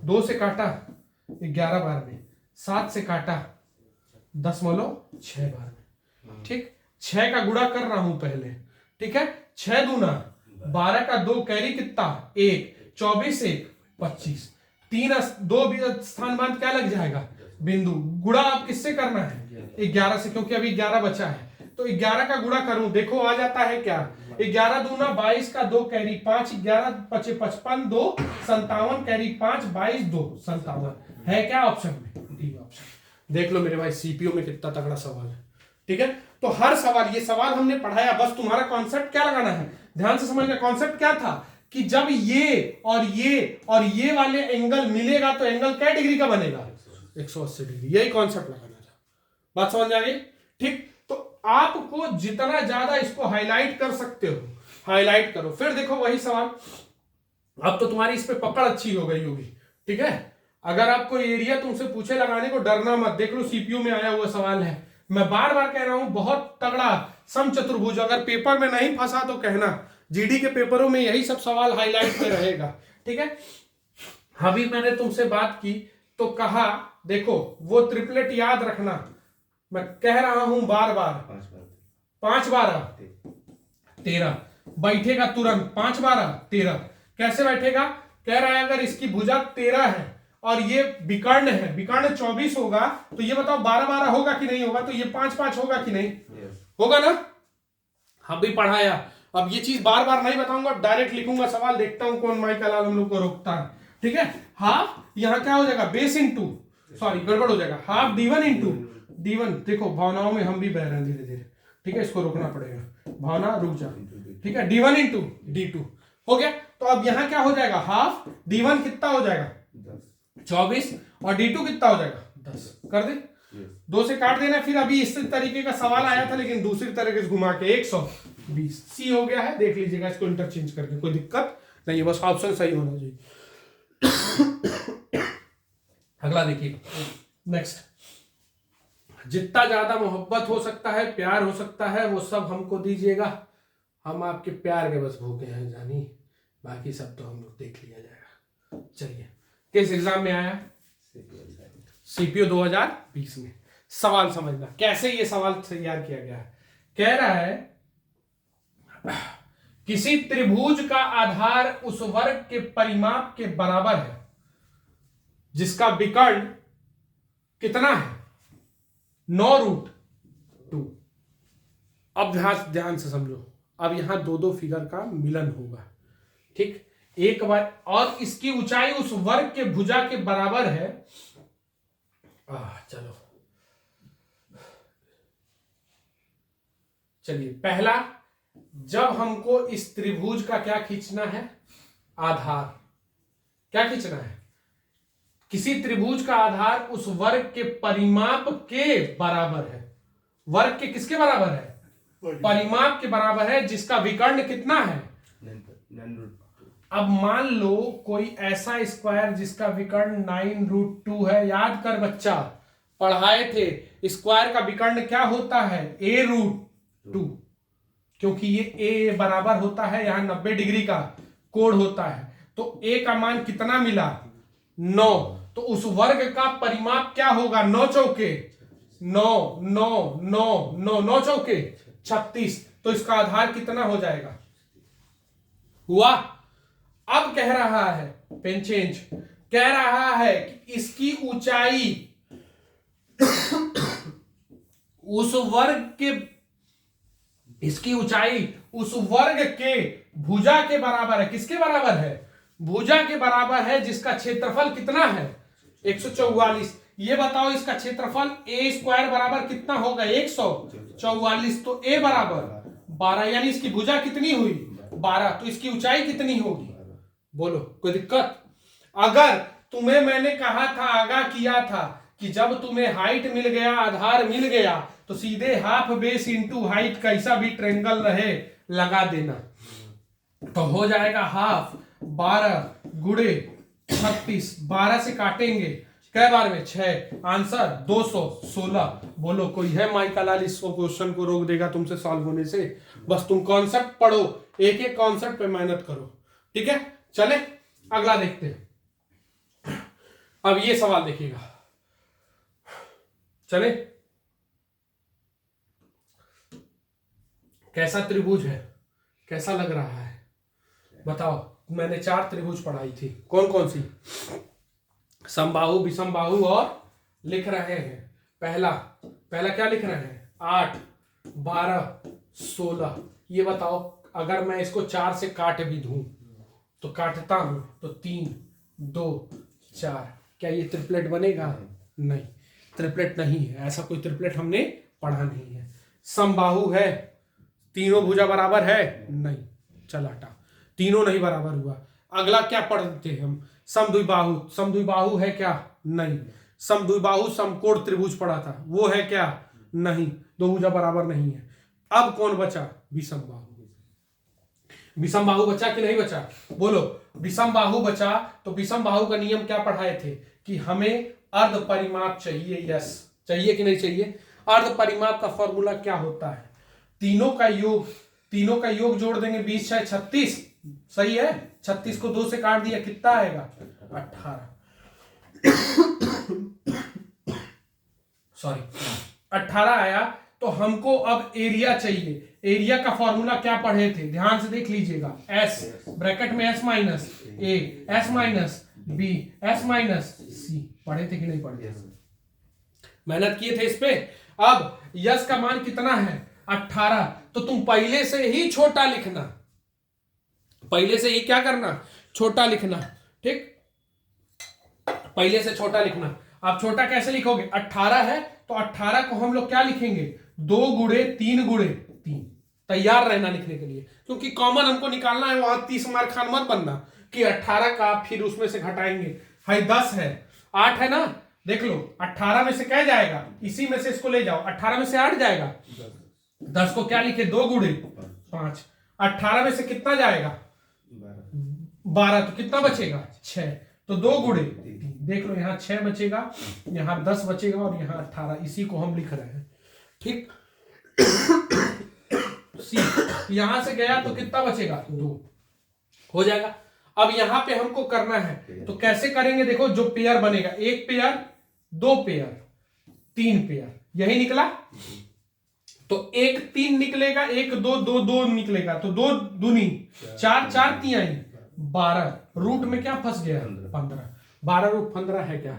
2 से काटा 11 बार में, 7 से काटा 10/6 बार में। ठीक, 6 का गुणा कर रहा हूं पहले, ठीक है, 6 दूना 12 का 2 कैरी कितना 1, 24 1 25, 3 2 स्थान बाद क्या लग जाएगा, बिंदु। गुणा आप किससे करना है, 11 से, क्योंकि अभी 11 बचा है। तो 11 का गुणा करूं, देखो आ जाता है क्या, 11 दूना 22 का 2 कैरी 5, 11 5 55 2 57 कैरी 5 22 2 57 है क्या ऑप्शन में, डी ऑप्शन। देख लो मेरे भाई, सीपीयू में कितना तगड़ा सवाल है। ठीक है, तो हर सवाल, ये सवाल हमने पढ़ाया, बस तुम्हारा कॉन्सेप्ट क्या लगाना है, ध्यान से समझना। कॉन्सेप्ट क्या था कि जब ये और ये वाले एंगल मिलेगा तो एंगल क्या डिग्री का बनेगा, 180 डिग्री। यही कॉन्सेप्ट लगाना था, बात समझ आ गई। ठीक, तो आपको जितना ज्यादा इसको हाईलाइट कर सकते हो, हाईलाइट करो। फिर देखो वही सवाल, अब तो तुम्हारी इस पे पकड़ अच्छी हो गई होगी। ठीक है, अगर आपको एरिया तुमसे पूछे लगाने को, डरना मत। देख लो सीपीयू में आया हुआ सवाल है, मैं बार बार कह रहा हूं, बहुत तगड़ा समचतुर्भुज। अगर पेपर में नहीं फंसा तो कहना, जीडी के पेपरों में यही सब सवाल हाईलाइट में रहेगा। ठीक है, अभी मैंने तुमसे बात की तो कहा, देखो वो ट्रिपलेट याद रखना, मैं कह रहा हूं बार बार, 5 12 13 बैठेगा तुरंत, 5 12 13 कैसे बैठेगा, कह रहा है अगर इसकी भुजा 13 है और ये विकर्ण है, विकर्ण 24 होगा, तो ये बताओ 12 12 होगा कि नहीं होगा, तो ये 5 5 होगा कि नहीं, होगा ना। हम भी पढ़ाया, अब ये चीज बार बार नहीं बताऊंगा, डायरेक्ट लिखूंगा सवाल, देखता हूं कौन माइक लाल हम लोग को रोकता है। ठीक है, हाफ यहां क्या हो जाएगा, बेस इंटू, सॉरी गड़बड़ हो जाएगा, हाफ d1 इंटू d1। देखो भावनाओं में हम भी बह रहे हैं धीरे धीरे, ठीक है, इसको रोकना पड़ेगा, भावना रुक जा। ठीक है, d1 इंटू d2 हो गया। तो अब यहां क्या हो जाएगा, हाफ d1 कितना हो जाएगा 24 और d2 कितना हो जाएगा 10, कर दे, 2 से काट देना। फिर अभी इस तरीके का सवाल आया था लेकिन दूसरी तरीके से घुमा के 120, सी हो गया है, देख लीजिएगा इसको इंटरचेंज करके, कोई दिक्कत नहीं है, बस ऑप्शन सही होना चाहिए। अगला देखिए, नेक्स्ट जितना ज्यादा मोहब्बत हो सकता है, प्यार हो सकता है, वो सब हमको दीजिएगा। हम आपके प्यार के बस भूखे हैं जानी, बाकी सब तो हम लोग देख लिया जाएगा। चलिए, किस एग्जाम में आया? सीपीओ 2020 में। सवाल समझना कैसे ये सवाल तैयार किया गया है। कह रहा है किसी त्रिभुज का आधार उस वर्ग के परिमाप के बराबर है जिसका विकर्ण कितना है? 9√2। अब ध्यान से समझो, अब यहां दो दो फिगर का मिलन होगा, ठीक। एक बार, और इसकी ऊंचाई उस वर्ग के भुजा के बराबर है। चलो चलिए, पहला, जब हमको इस त्रिभुज का क्या खींचना है? आधार। क्या खींचना है? किसी त्रिभुज का आधार उस वर्ग के परिमाप के बराबर है। वर्ग के किसके बराबर है? परिमाप के बराबर है, जिसका विकर्ण कितना है? अब मान लो कोई ऐसा स्क्वायर जिसका विकर्ण 9√2 है। याद कर बच्चा, पढ़ाए थे स्क्वायर का विकर्ण क्या होता है? a√2, क्योंकि ये a बराबर होता है, यहां 90 डिग्री का कोण होता है। तो a का मान कितना मिला? 9। तो उस वर्ग का परिमाप क्या होगा? 9 चौके 9, 9, 9, 9, 9 चौके 36। तो इसका आधार कितना हो जाएगा? हुआ। अब कह रहा है, पेन चेंज, कह रहा है कि इसकी ऊंचाई उस वर्ग के, इसकी ऊंचाई उस वर्ग के भुजा के बराबर है। किसके बराबर है? भुजा के बराबर है, जिसका क्षेत्रफल कितना है? 144। ये बताओ इसका क्षेत्रफल a² बराबर कितना होगा? 144। तो a बराबर 12, यानी इसकी भुजा कितनी हुई? 12। तो इसकी ऊंचाई कितनी होगी? बोलो, कोई दिक्कत? अगर तुम्हें मैंने कहा था, आगाह किया था कि जब तुम्हें हाइट मिल गया, आधार मिल गया, तो सीधे हाफ बेस इंटू हाइट, कैसा भी ट्रेंगल रहे लगा देना, तो हो जाएगा हाफ 12 गुणे 36। 12 से काटेंगे, कै बार में? 6। आंसर 216। बोलो, कोई है माइका लाल इसको क्वेश्चन को रोक देगा तुमसे सॉल्व होने से? बस तुम कॉन्सेप्ट पढ़ो, एक एक कॉन्सेप्ट पे मेहनत करो, ठीक है। चले अगला देखते हैं। अब ये सवाल देखिएगा, चले। कैसा त्रिभुज है? कैसा लग रहा है? बताओ। मैंने 4 त्रिभुज पढ़ाई थी। कौन कौन सी? समबाहु, विषमबाहु, और लिख रहे हैं पहला क्या लिख रहे हैं? 8, 12, 16। ये बताओ, अगर मैं इसको 4 से काट भी दूं तो काटता हूं तो 3, 2, 4, क्या ये ट्रिपलेट बनेगा? नहीं, ट्रिपलेट नहीं है। ऐसा कोई ट्रिपलेट हमने पढ़ा नहीं है। समबाहु है, तीनों भुजा बराबर है? नहीं, चल हटा, तीनों नहीं बराबर हुआ। अगला क्या पढ़ते हैं हम? समद्विबाहु। समद्विबाहु है क्या? नहीं। समद्विबाहु समकोण त्रिभुज पढ़ा था, वो है क्या? नहीं, दो भुजा बराबर नहीं है। अब कौन बचा? विषमबाहु। विषमबाहु बचा कि नहीं बचा? बोलो, विषमबाहु बचा। तो विषमबाहु का नियम क्या पढ़ाए थे कि हमें अर्ध परिमाप चाहिए। यस, चाहिए कि नहीं चाहिए? अर्ध परिमाप का फॉर्मूला क्या होता है? तीनों का योग जोड़ देंगे, 20 6 36। सही है। 36 को 2 से काट दिया, कितना आएगा? 18। सॉरी, 18 आया। तो हमको अब एरिया चाहिए। एरिया का फॉर्मूला क्या पढ़े थे? ध्यान से देख लीजिएगा। एस ब्रैकेट में S minus A, S minus B, S minus C। पढ़े थे कि नहीं पढ़े थे? मेहनत किए थे इस पे। अब यस का मान कितना है? 18। तो तुम पहले से ही छोटा लिखना, पहले से ही क्या करना? छोटा लिखना, ठीक। पहले से छोटा लिखना। अब छोटा कैसे लिखोगे? 18 है तो 18 को हम लोग क्या लिखेंगे? 2 गुणे 3 गुणे 3। तैयार रहना लिखने के लिए, क्योंकि कॉमन हमको निकालना है। वहां 30 मार्क खान मत बनना कि 18 का फिर उसमें से घटाएंगे। है 10 है, 8 है ना? देख लो, 18 में से क्या जाएगा? इसी में से इसको ले जाओ। 18 में से 8 जाएगा। 10 को क्या लिखे? 2 गुणे 5। 18 में से कितना जाएगा? 12। तो कितना बचेगा? 6। तो 2 गुणे 3। देख लो, यहाँ 6 बचेगा, यहाँ 10 बचेगा और यहाँ 18, इसी को हम लिख रहे हैं। ठीक, सी यहां से गया तो कितना बचेगा, 2 हो जाएगा। अब यहां पे हमको करना है तो कैसे करेंगे, देखो जो पेयर बनेगा, 1 पेयर, 2 पेयर, 3 पेयर, यही निकला। तो 1 3 निकलेगा, 1 2 2 2 निकलेगा, तो 2 दूनी 4 4 3 12, रूट में क्या फंस गया, 15, 12 रूट 15 है क्या,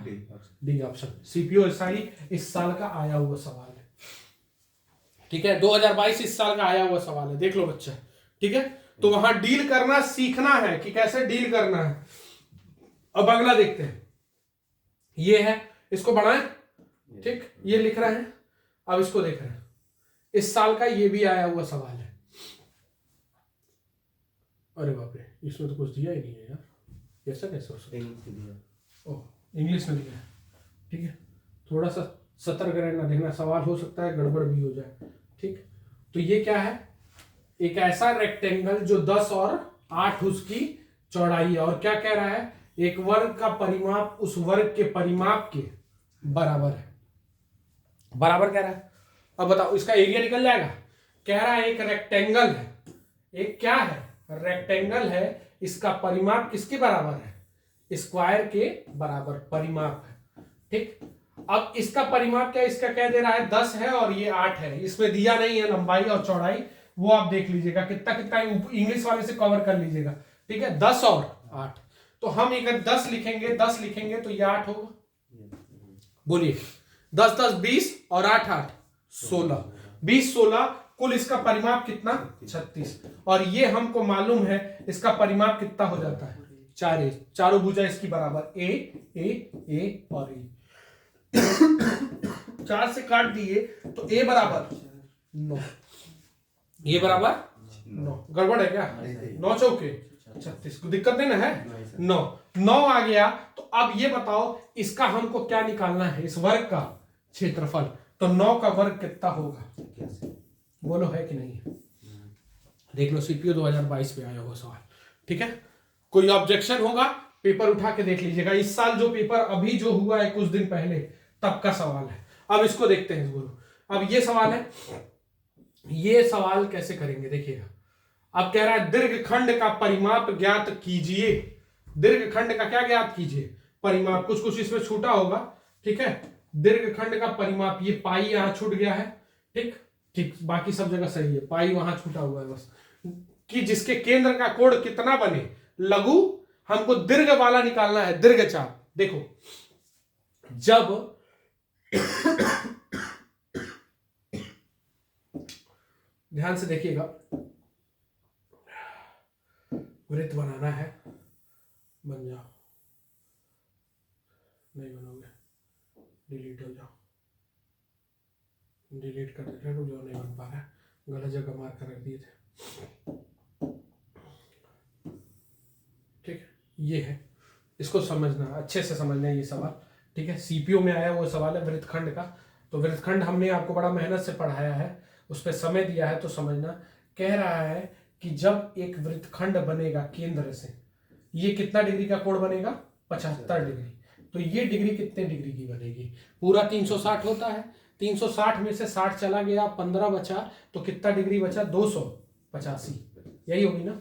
डी ऑप्शन। सीपीओ एसआई इस साल का आया हुआ सवाल है। ठीक है, 2022 इस साल का आया हुआ सवाल है, देख लो बच्चा। ठीक है, तो वहां डील करना सीखना है कि कैसे डील करना है। अब अगला देखते हैं, ये है, इसको बढ़ाएं। ठीक, ये लिख रहे हैं, अब इसको देख रहे हैं, इस साल का ये भी आया हुआ सवाल है। अरे बाप रे, इसमें तो कुछ दिया ही नहीं है यार, ऐसा कैसे हो सकता है? ओह, इंग्लिश में दिया है। ठीक है, थोड़ा सा सतर्क रहना, देखना सवाल हो सकता है गड़बड़ भी हो जाए। ठीक, तो ये क्या है, एक ऐसा रेक्टेंगल जो 10 और 8 उसकी चौड़ाई है, और क्या कह रहा है, एक वर्ग का परिमाप उस वर्ग के परिमाप के बराबर है, बराबर कह रहा है। अब बताओ इसका एरिया निकल जाएगा। कह रहा है एक रेक्टेंगल है, एक क्या है, रेक्टेंगल है, इसका परिमाप किसके बराबर है, स्क्वायर के बराबर परिमाप है। ठीक, अब इसका परिमाप क्या, इसका कह दे रहा है 10 है और ये 8 है, इसमें दिया नहीं है लंबाई और चौड़ाई, वो आप देख लीजिएगा कितना कितना, इंग्लिश वाले से कवर कर लीजिएगा। ठीक है, 10 और 8, तो हम अगर 10 लिखेंगे तो ये 8 होगा। बोलिए, 10 10 20 और 8 8 16, 20 16, कुल इसका परिमाप कितना, 36। और ये हमको मालूम है इसका परिमाप कितना हो जाता है, 4a, चारों भुजा इसकी बराबर, ए और ए। 4 से काट दिए तो a बराबर 9, ये बराबर 9, गड़बड़ है क्या, 9 चौके 36, को दिक्कत नहीं ना है, 9 आ गया। तो अब ये बताओ इसका हमको क्या निकालना है, इस वर्ग का क्षेत्रफल, तो 9 का वर्ग कितना होगा, बोलो है कि नहीं है। देख लो, सीपीओ 2022 में आया हुआ सवाल। ठीक है, कोई ऑब्जेक्शन होगा, पेपर उठा के देख लीजिएगा, इस साल जो पेपर अभी जो हुआ है कुछ दिन पहले तब का सवाल है। अब इसको देखते हैं गुरु, अब ये सवाल है, ये सवाल कैसे करेंगे देखिएगा। अब कह रहा है दीर्घखंड का परिमाप ज्ञात कीजिए, दीर्घखंड का क्या ज्ञात कीजिए, परिमाप, कुछ कुछ इसमें छूटा होगा। ठीक है, दीर्घखंड का परिमाप, ये पाई यहां छूट गया है। ठीक ठीक, बाकी सब जगह सही है, पाई वहां छूटा हुआ है बस, कि जिसके केंद्र का कोण कितना बने, लघु, हमको दीर्घ वाला निकालना है, दीर्घ चाप। देखो, जब ध्यान से देखिएगा, वृत्त बनाना है, बन जाओ, नहीं बनोगे डिलीट हो जाओ, डिलीट कर देते हैं, रुक जाओ, नहीं बन पा रहा है, गलत जगह मार कर रख दिए थे। ठीक है, ये है, इसको समझना, अच्छे से समझना है ये सवाल। ठीक है, सीपीओ में आया वो सवाल है वृत्तखंड का, तो वृत्तखंड हमने आपको बड़ा मेहनत से पढ़ाया है, उस पर समय दिया है, तो समझना। कह रहा है कि जब एक वृत्तखंड बनेगा केंद्र से, ये कितना डिग्री का कोण बनेगा, 75 डिग्री, तो ये डिग्री कितने डिग्री की बनेगी, पूरा 360 होता है, 360 में से 60 चला गया, 15 बचा, तो कितना डिग्री बचा, 285, यही होगी ना,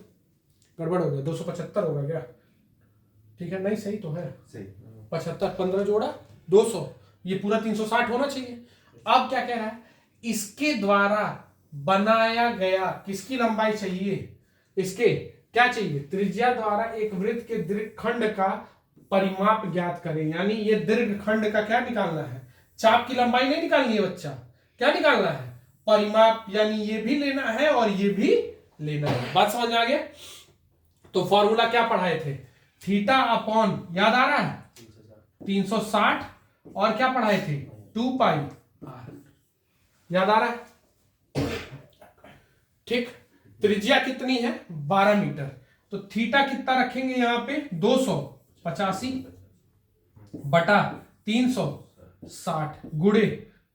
गड़बड़ हो गया, 275 होगा क्या, ठीक है, नहीं सही तो है, सही, 75 15 जोड़ा 200, ये पूरा 360 होना चाहिए। अब क्या कह रहा है, इसके द्वारा बनाया गया, किसकी लंबाई चाहिए, इसके क्या चाहिए, त्रिज्या द्वारा एक वृत्त के दीर्घखंड का परिमाप ज्ञात करें, यानी ये दीर्घखंड का क्या निकालना है, चाप की लंबाई नहीं निकालनी है बच्चा, क्या निकालना है, परिमाप, यानी ये भी लेना है और ये भी लेना है। बात समझ में आ गया। तो फॉर्मूला क्या पढ़ाए थे, थीटा अपॉन, याद आ रहा है, 360, और क्या पढ़ाए थे, 2 पाई आर, याद आ रहा है। ठीक, त्रिज्या कितनी है, 12 मीटर, तो थीटा कितना रखेंगे यहां पे, 285 बटा 360 गुणे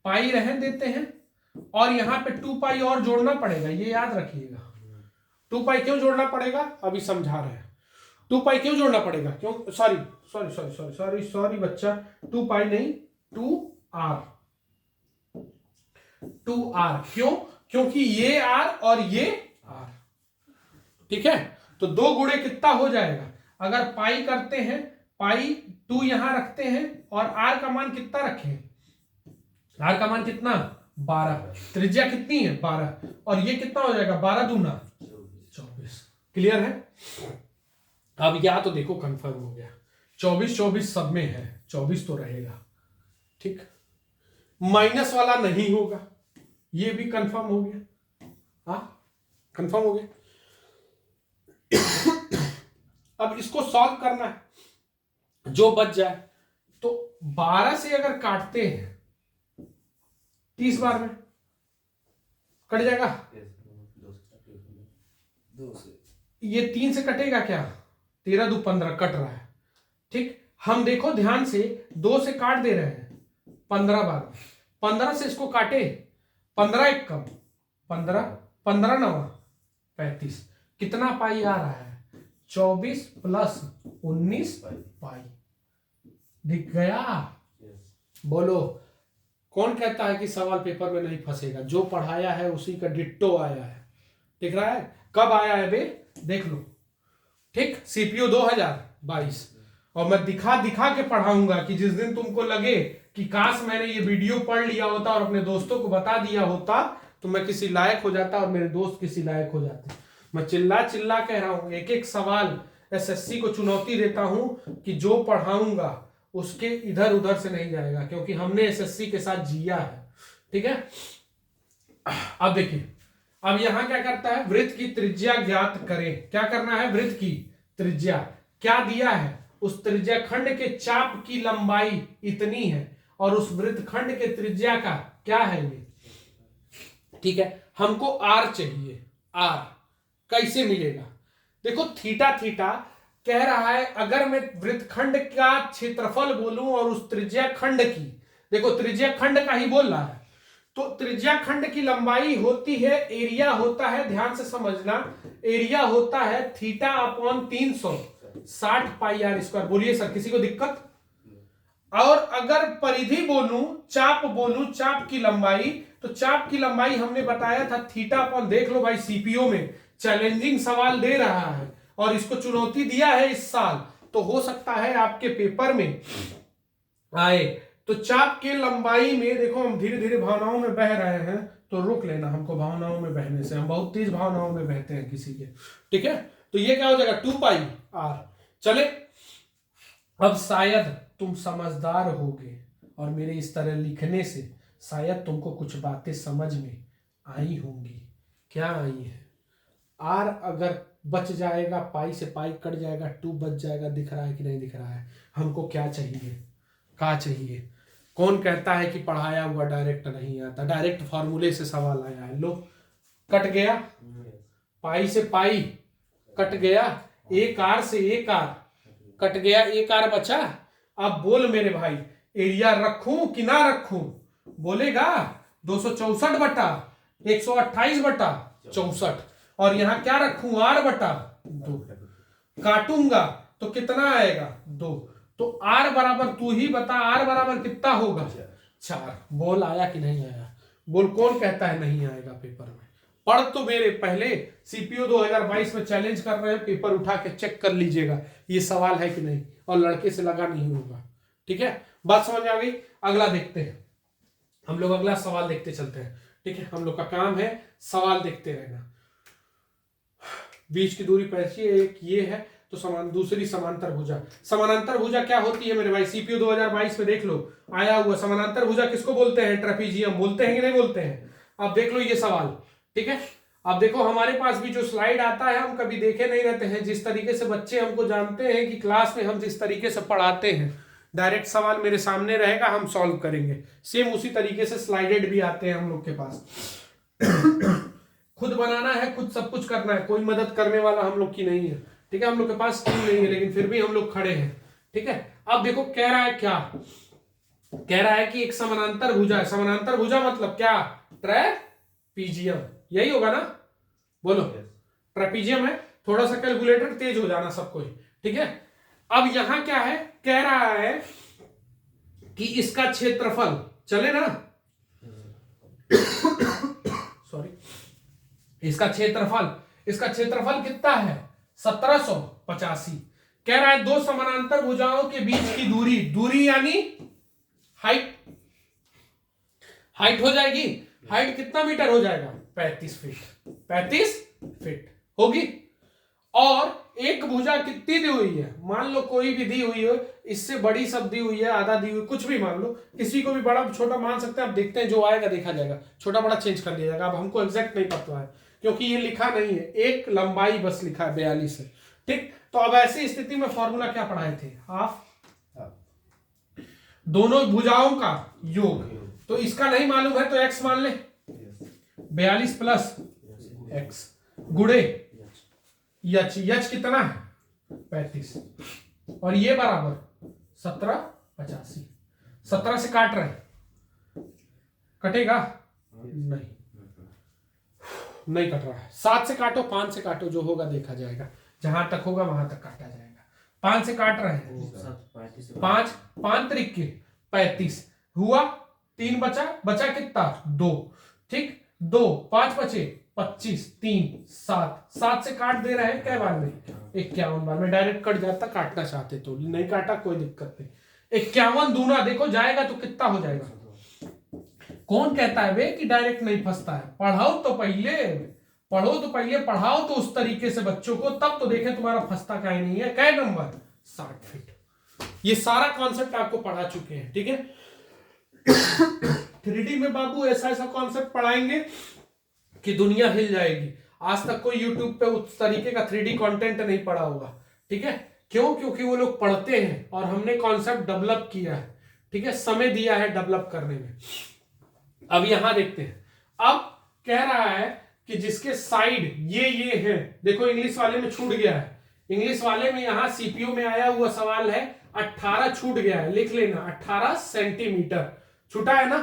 पाई रहने देते हैं, और यहां पे 2 पाई और जोड़ना पड़ेगा, ये याद रखिएगा। 2 पाई क्यों जोड़ना पड़ेगा, अभी समझा रहे हैं। 2 पाई क्यों जोड़ना पड़ेगा, क्यों, sorry sorry sorry sorry sorry sorry बच्चा, 2 पाई नहीं, 2r, 2r। क्यों? क्योंकि ये r और ये r, ठीक है। तो 2 गुणे कितना हो जाएगा, अगर पाई करते हैं, पाई 2 यहां रखते हैं और r का मान कितना रखें, r का मान कितना, 12, त्रिज्या कितनी है 12, और ये कितना हो जाएगा 12 दूना 24। क्लियर है? अब या तो देखो कंफर्म हो गया, 24 24 सब में है, 24 तो रहेगा, ठीक, माइनस वाला नहीं होगा, ये भी कंफर्म हो गया, हाँ कंफर्म हो गया। अब इसको सॉल्व करना है, जो बच जाए, तो 12 से अगर काटते हैं 30 बार में कट जाएगा, ये 3 से कटेगा क्या, 13 दू 15 कट रहा है, ठीक। हम देखो ध्यान से 2 से काट दे रहे हैं 15 बार, 15 से इसको काटे, 15 एक कम 15, 15 9 35, कितना पाई आ रहा है, 24 प्लस 19 पाई। दिख गया? बोलो कौन कहता है कि सवाल पेपर में नहीं फंसेगा, जो पढ़ाया है उसी का डिट्टो आया है, दिख रहा है, कब आया है बे, देख लो, ठीक, सीपीयू 2022। और मैं दिखा दिखा के पढ़ाऊंगा कि जिस दिन तुमको लगे कि काश मैंने ये वीडियो पढ़ लिया होता और अपने दोस्तों को बता दिया होता तो मैं किसी लायक हो जाता और मेरे दोस्त किसी लायक हो जाते। मैं चिल्ला चिल्ला कह रहा हूं, एक एक सवाल एसएससी को चुनौती देता हूं कि जो पढ़ाऊंगा उसके इधर उधर से नहीं जाएगा, क्योंकि हमने एसएससी के साथ जिया है, ठीक है। अब देखिए, अब यहां क्या करता है, वृत्त की त्रिज्या ज्ञात करें, क्या करना है, वृत्त की त्रिज्या क्या दिया है, उस त्रिज्या खंड के चाप की लंबाई इतनी है और उस वृत्त खंड के त्रिज्या का क्या है ये, ठीक है। हमको आर चाहिए, आर कैसे मिलेगा, देखो थीटा थीटा कह रहा है, अगर मैं वृत्तखंड का क्षेत्रफल बोलूं और उस त्रिज्या खंड की, देखो त्रिज्या खंड का ही बोल रहा है, तो त्रिज्या खंड की लंबाई होती है, एरिया होता है, ध्यान से समझना, एरिया होता है theta upon 360 pi R square. बोलिए सर किसी को दिक्कत? और अगर परिधि बोलूं, चाप बोलूं, चाप की लंबाई, तो चाप की लंबाई हमने बताया था थीटा अपॉन, देख लो भाई सीपीओ में चैलेंजिंग सवाल दे रहा है और इसको चुनौती दिया है इस साल, तो हो सकता है आपके पेपर में आए। तो चाप के लंबाई में देखो, हम धीरे धीरे भावनाओं में बह रहे हैं, तो रोक लेना हमको भावनाओं में बहने से, हम बहुत तेज भावनाओं में बहते हैं किसी के, ठीक है। तो ये क्या हो जाएगा 2 पाई आर। चले, अब शायद तुम समझदार होगे और मेरे इस तरह लिखने से शायद तुमको कुछ बातें समझ में आई होंगी। क्या आई है, आर अगर बच जाएगा, पाई से पाई कट जाएगा, 2 बच जाएगा, दिख रहा है कि नहीं दिख रहा है, हमको क्या चाहिए, क्या चाहिए। कौन कहता है कि पढ़ाया हुआ डायरेक्ट नहीं आता, डायरेक्ट फॉर्मूले से सवाल आया है, लो कट गया, पाई से पाई कट गया, एक आर से एक आर कट गया, एक आर बचा। अब बोल मेरे भाई, एरिया रखूं कि ना रखूं, बोलेगा 264 बटा 128 बटा 64, और यहां क्या रखूं, आर बटा 2, काटूंगा तो कितना आएगा 2, तो आर बराबर, तू ही बता आर बराबर कितना होगा 4। बोल आया कि नहीं आया, बोल कौन कहता है नहीं आएगा पेपर में, पढ़ तो मेरे पहले सीपीयू 2022 में चैलेंज कर रहे हैं, पेपर उठा के चेक कर लीजिएगा ये सवाल है कि नहीं, और लड़के से लगा नहीं होगा, ठीक है। बात समझ आ गई? अगला देखते हैं हम लोग, अगला सवाल देखते चलते हैं, ठीक है। हम लोग का काम है सवाल देखते रहना। बीच की दूरी पैसी एक ये है, तो समान दूसरी समांतर भुजा, समानांतर भुजा क्या होती है मेरे भाई, सीपीयू 2022 में देख लो आया हुआ, समानांतर भुजा किसको बोलते हैं, ट्रेपीजियम बोलते हैं कि नहीं बोलते हैं। अब देख लो ये सवाल, ठीक है। अब देखो हमारे पास भी जो स्लाइड आता है, हम कभी देखे नहीं रहते हैं, जिस तरीके से बच्चे हमको जानते हैं कि क्लास में हम जिस तरीके से पढ़ाते हैं, डायरेक्ट सवाल मेरे सामने रहेगा, हम सॉल्व करेंगे, सेम उसी तरीके से स्लाइडेड भी आते हैं हम लोग के पास। खुद बनाना है, खुद सब कुछ करना है, कोई मदद करने वाला हम लोग की नहीं है, ठीक है। हम लोग के पास टीम नहीं है, लेकिन फिर भी हम लोग खड़े हैं, ठीक है। अब देखो कह रहा है क्या, कह रहा है कि एक समानांतर भुजा है, समानांतर भुजा मतलब क्या, ट्रेपीजियम, यही होगा ना, बोलो ट्रेपीजियम है। थोड़ा सा कैलकुलेटर तेज हो जाना सब कोई, ठीक है। अब यहां क्या है, कह रहा है कि इसका क्षेत्रफल, चले ना सॉरी, इसका क्षेत्रफल कितना है 1785। कह रहा है दो समानांतर भुजाओं के बीच की दूरी यानी हाइट हो जाएगी। हाइट कितना मीटर हो जाएगा 35 फीट, 35 फीट होगी। और एक भुजा कितनी दी हुई है, मान लो कोई भी दी हुई हो, इससे बड़ी सब दी हुई है, आधा दी हुई, कुछ भी मान लो, किसी को भी बड़ा छोटा मान सकते हैं। अब देखते हैं जो आएगा देखा जाएगा, छोटा बड़ा चेंज कर लिया जाएगा। अब हमको एग्जैक्ट नहीं पता है क्योंकि ये लिखा नहीं है, एक लंबाई बस लिखा है 42 है, ठीक। तो अब ऐसी स्थिति में फॉर्मूला क्या पढ़ाए थे, हाफ दोनों भुजाओं का योग। तो इसका नहीं मालूम है तो x मान ले, 42 प्लस x गुड़े यच कितना है 35 और ये बराबर 1785। 17 से काट रहे, कटेगा नहीं कट रहा है। 7 से काटो, 5 से काटो, जो होगा देखा जाएगा, जहां तक होगा वहां तक काटा जाएगा। 5 से काट रहे हैं, 5 त्रिक के 35 हुआ, 3 बचा कितना 2, ठीक। 2 5 बचे 25, 3 7 से काट दे रहे हैं क्या बार में 51 बार में, डायरेक्ट कट जाता, काटना चाहते तो, नहीं काटा कोई दिक्कत नहीं। 51 दूना देखो जाएगा तो कितना हो जाएगा। कौन कहता है वे कि डायरेक्ट नहीं फंसता है, पढ़ो तो पहले पढ़ाओ तो उस तरीके से बच्चों को, तब तो देखें तुम्हारा फंसता काहे नहीं है। कै नंबर 60 फीट। ये सारा कॉन्सेप्ट आपको पढ़ा चुके हैं, ठीक है। 3D में बाबू ऐसा कॉन्सेप्ट पढ़ाएंगे कि दुनिया हिल जाएगी। आज तक कोई YouTube पे उस तरीके का 3D कंटेंट नहीं पढ़ा होगा, ठीक है। क्यों, क्योंकि वो लोग पढ़ते हैं और हमने कॉन्सेप्ट डेवलप किया है, ठीक है, समय दिया है डेवलप करने में। अब यहां देखते हैं, अब कह रहा है कि जिसके साइड ये है, देखो इंग्लिश वाले में छूट गया है, इंग्लिश वाले में यहां सीपीयू में आया हुआ सवाल है 18 छूट गया है, लिख लेना 18 सेंटीमीटर छूटा है ना,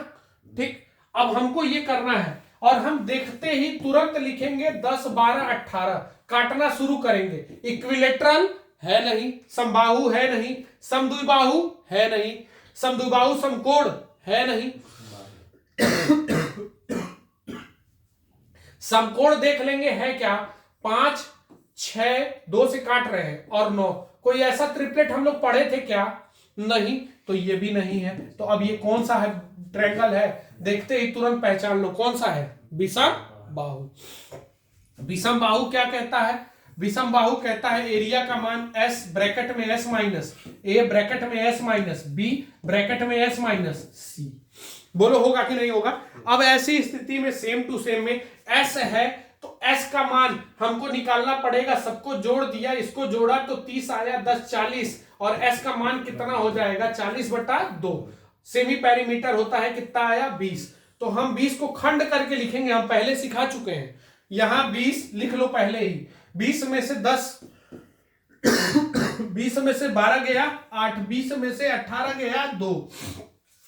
ठीक। अब हमको ये करना है और हम देखते ही तुरंत लिखेंगे 10 12 18, काटना शुरू करेंगे। इक्विलेटरल है नहीं, समबाहु है नहीं, समद्विबाहु है नहीं, समद्विबाहु समकोण है नहीं, समकोण देख लेंगे है क्या 5 6, 2 से काट रहे हैं और 9। कोई ऐसा ट्रिपलेट हम लोग पढ़े थे क्या, नहीं, तो ये भी नहीं है। तो अब ये कौन सा है ट्रायंगल है, देखते ही तुरंत पहचान लो कौन सा है, विषम बाहु। विषम बाहु क्या कहता है, विषम बाहु कहता है एरिया का मान s ब्रैकेट में s माइनस a ब्रैकेट में s माइनस b ब्रैकेट में s माइनस c। बोलो होगा कि नहीं होगा। अब ऐसी स्थिति में सेम टू सेम में s है तो s का मान हमको निकालना पड़ेगा। सबको जोड़ दिया, इसको जोड़ा तो 30 आया, 10 40 और s का मान कितना हो जाएगा 40/2। सेमी पेरीमीटर होता है कितना आया 20। तो हम 20 को खंड करके लिखेंगे, हम पहले सिखा चुके हैं। यहां 20 लिख लो पहले ही, 20 में से 10 20 में से 12 गया 8, 20 में से 18 गया 2।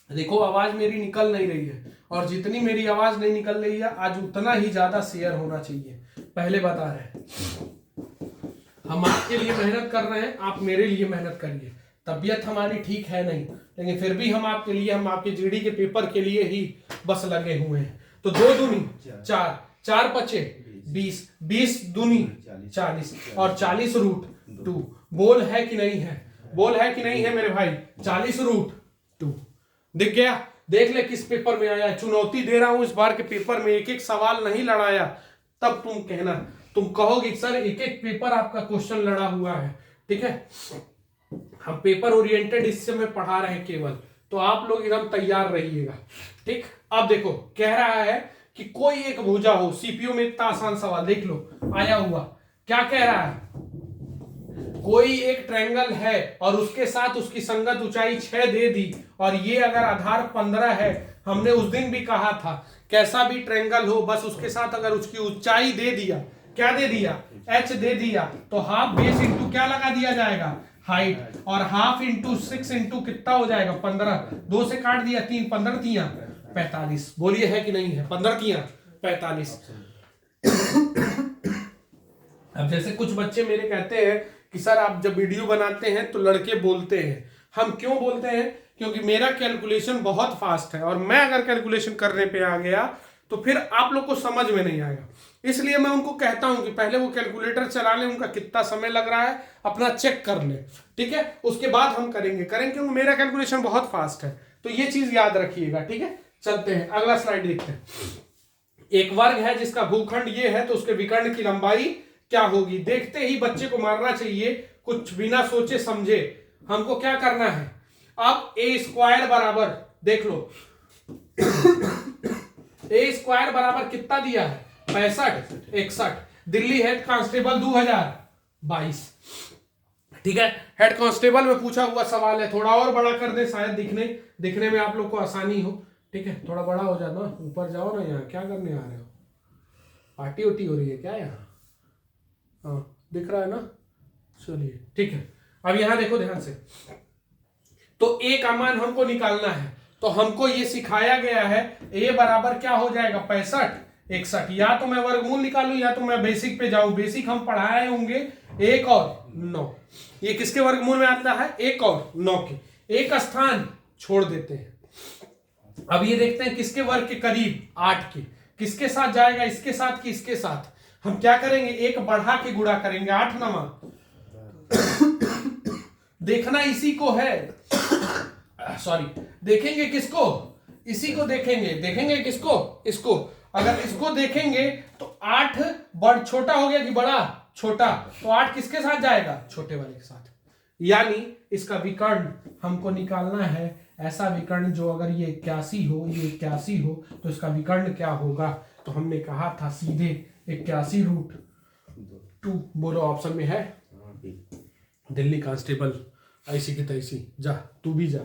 देखो आवाज मेरी निकल नहीं रही है और जितनी मेरी आवाज नहीं निकल रही है आज उतना ही ज्यादा शेयर होना चाहिए, पहले बता रहे हैं। हम आपके लिए मेहनत कर रहे हैं, आप मेरे लिए मेहनत करिए। तबीयत हमारी ठीक है नहीं, लेकिन फिर भी हम आपके लिए, हम आपके जीडी के पेपर के लिए ही बस लगे हुए हैं। तो 2 दूनी 4, 4 पचे 20, 20 दूनी 40 और 40√2। बोल है कि नहीं है, बोल है कि नहीं है मेरे भाई, 40√2 दिख गया। देख ले किस पेपर में आया, चुनौती दे रहा हूं इस बार के पेपर में, एक एक सवाल नहीं लड़ाया तब तुम कहना, तुम कहोगे सर एक एक पेपर आपका क्वेश्चन लड़ा हुआ है, ठीक है। हम पेपर ओरिएंटेड इस समय पढ़ा रहे हैं केवल, तो आप लोग एकदम तैयार रहिएगा, ठीक। अब देखो कह रहा है कि कोई एक भुजा हो, सीपीयू में इतना आसान सवाल देख लो आया हुआ, क्या कह रहा है, कोई एक ट्रायंगल है और उसके साथ उसकी संगत ऊंचाई 6 दे दी और ये अगर आधार 15 है, हमने उस दिन भी कहा था कैसा भी ट्रायंगल हो बस उसके साथ अगर उसकी ऊंचाई दे दिया, क्या दे दिया h दे दिया, तो हाफ बेस इंटू क्या लगा दिया जाएगा हाइट, और हाफ इंटू 6 इंटू कितना हो जाएगा 15, 2 से काट दिया 3, 15 तियां 45। बोलिए है कि नहीं है, 15 तियां 45। अब जैसे कुछ बच्चे मेरे कहते हैं कि सर आप जब वीडियो बनाते हैं तो लड़के बोलते हैं। हम क्यों बोलते हैं? क्योंकि मेरा कैलकुलेशन बहुत फास्ट है और मैं अगर कैलकुलेशन करने पे आ गया तो फिर आप लोग को समझ में नहीं आएगा। इसलिए मैं उनको कहता हूं कि पहले वो कैलकुलेटर चला लें, उनका कितना समय लग रहा है अपना चेक कर ले, ठीक है, उसके बाद हम करेंगे क्योंकि मेरा कैलकुलेशन बहुत फास्ट है। तो ये चीज याद रखिएगा, ठीक है। चलते हैं अगला स्लाइड देखते हैं। एक वर्ग है जिसका भूखंड ये है तो उसके विकर्ण की लंबाई क्या होगी? देखते ही बच्चे को मारना चाहिए, कुछ बिना सोचे समझे। हमको क्या करना है? अब ए स्क्वायर बराबर, देख लो, ए स्क्वायर बराबर कितना दिया है? 65, 61। दिल्ली हेड कांस्टेबल 2022, ठीक है। हेड कांस्टेबल में पूछा हुआ सवाल है। थोड़ा और बड़ा कर दे, शायद दिखने में आप लोग को आसानी हो, ठीक है। थोड़ा बड़ा हो जाना, ऊपर जाओ ना। यहाँ क्या करने आ रहे हो? पार्टी उटी हो रही है क्या यहाँ? हाँ दिख रहा है ना, चलिए ठीक है। अब यहाँ देखो ध्यान से, तो ए का मान हमको निकालना है। तो हमको ये सिखाया गया है ए बराबर क्या हो जाएगा? 65, 61। या तो मैं वर्गमूल निकालूं या तो मैं बेसिक पे जाऊं। बेसिक हम पढ़ाए होंगे 1 और 9। ये किसके वर्गमूल में आता है? 1 और 9 के। एक स्थान छोड़ देते हैं। अब ये देखते हैं किसके वर्ग के करीब? 8 के। किसके साथ जाएगा? इसके साथ कि इसके साथ? हम क्या करेंगे? एक बढ़ा के गुणा करेंगे। 8 9 देखना इसी को है, सॉरी, देखेंगे किसको? इसी को देखेंगे। देखेंगे किसको? इसको। अगर इसको देखेंगे तो 8 बड़ छोटा हो गया कि बड़ा? छोटा। तो 8 किसके साथ जाएगा? छोटे वाले के साथ। यानी इसका विकर्ण हमको निकालना है। ऐसा विकर्ण जो अगर ये 81 हो, ये 81 हो, तो इसका विकर्ण क्या होगा? तो हमने कहा था सीधे 81√2। बोलो ऑप्शन में है दिल्ली कांस्टेबल, ऐसी की तैसी। जा, तू भी जा,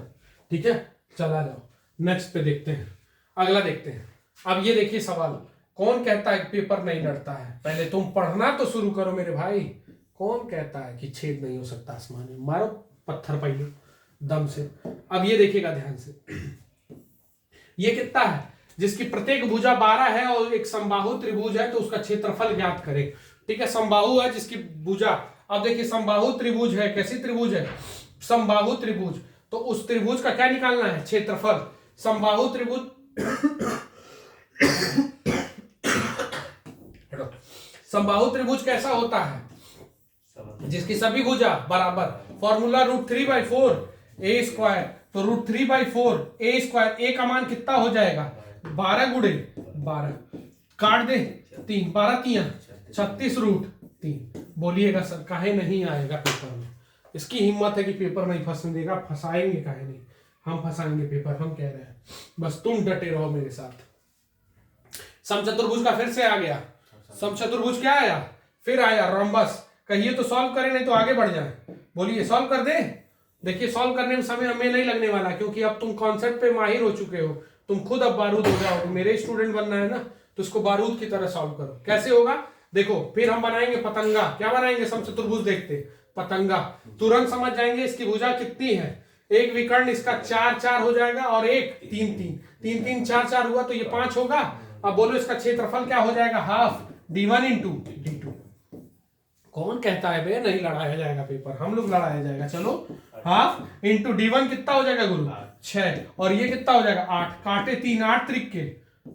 ठीक है। चला जाओ, नेक्स्ट पे देखते हैं। अगला देखते हैं। अब ये देखिए सवाल, कौन कहता है कि पेपर नहीं लड़ता है? पहले तुम पढ़ना तो शुरू करो मेरे भाई। कौन कहता है कि छेद नहीं हो सकता आसमान में? मारो पत्थर पहले दम से। अब ये देखिएगा ध्यान से, ये कितना है? जिसकी प्रत्येक भुजा 12 है और एक समबाहु त्रिभुज है, तो उसका क्षेत्रफल ज्ञात करें, ठीक है। समबाहु है जिसकी भुजा, अब देखिए समबाहु त्रिभुज है। कैसी त्रिभुज है? समबाहु त्रिभुज। तो उस त्रिभुज का क्या निकालना है? क्षेत्रफल। समबाहु त्रिभुज समबाहु त्रिभुज कैसा होता है? जिसकी सभी भुजा बराबर। फॉर्मूला √3/4 ए स्क्वायर। तो √3/4 ए स्क्वायर। ए का मान कितना हो जाएगा? 12 गुणे 12, काट दे 3, 12 3 36√3। बोलिएगा सर काहे नहीं आएगा पेपर में? इसकी हिम्मत है कि पेपर नहीं फंसने देगा। फंसाएंगे काहे नहीं? हम फंसाएंगे पेपर, हम कह रहे हैं। बस तुम डटे रहो मेरे साथ। समचतुर्भुज का फिर से आ गया। समचतुर्भुज क्या आया? फिर आया रोम्बस। कहिए तो सॉल्व करें, नहीं तो आगे बढ़ जाए। बोलिए सॉल्व कर दे। देखिए सॉल्व करने में समय हमें नहीं लगने वाला, क्योंकि अब तुम कॉन्सेप्ट पे माहिर हो चुके हो। तुम खुद अब बारूद हो जाओगे। मेरे स्टूडेंट बनना है ना, तो इसको बारूद की तरह सॉल्व करो। कैसे होगा देखो। फिर हम बनाएंगे पतंगा। क्या बनाएंगे? समचतुर्भुज देखते पतंगा। तुरंत समझ जाएंगे इसकी भुजा कितनी है। एक विकर्ण इसका 4 4 हो जाएगा और एक 3 3 3 3 4 4 हुआ तो ये 5 होगा। अब बोलो इसका क्षेत्रफल क्या हो जाएगा? Half d1 × d2। कौन कहता है बे नहीं लड़ाया जाएगा पेपर? हम लोग लड़ाया जाएगा। चलो, हाफ इंटू d1 कितना हो जाएगा गुरु? 6। और ये कितना हो जाएगा? 8। काटे 3, 8 त्रिक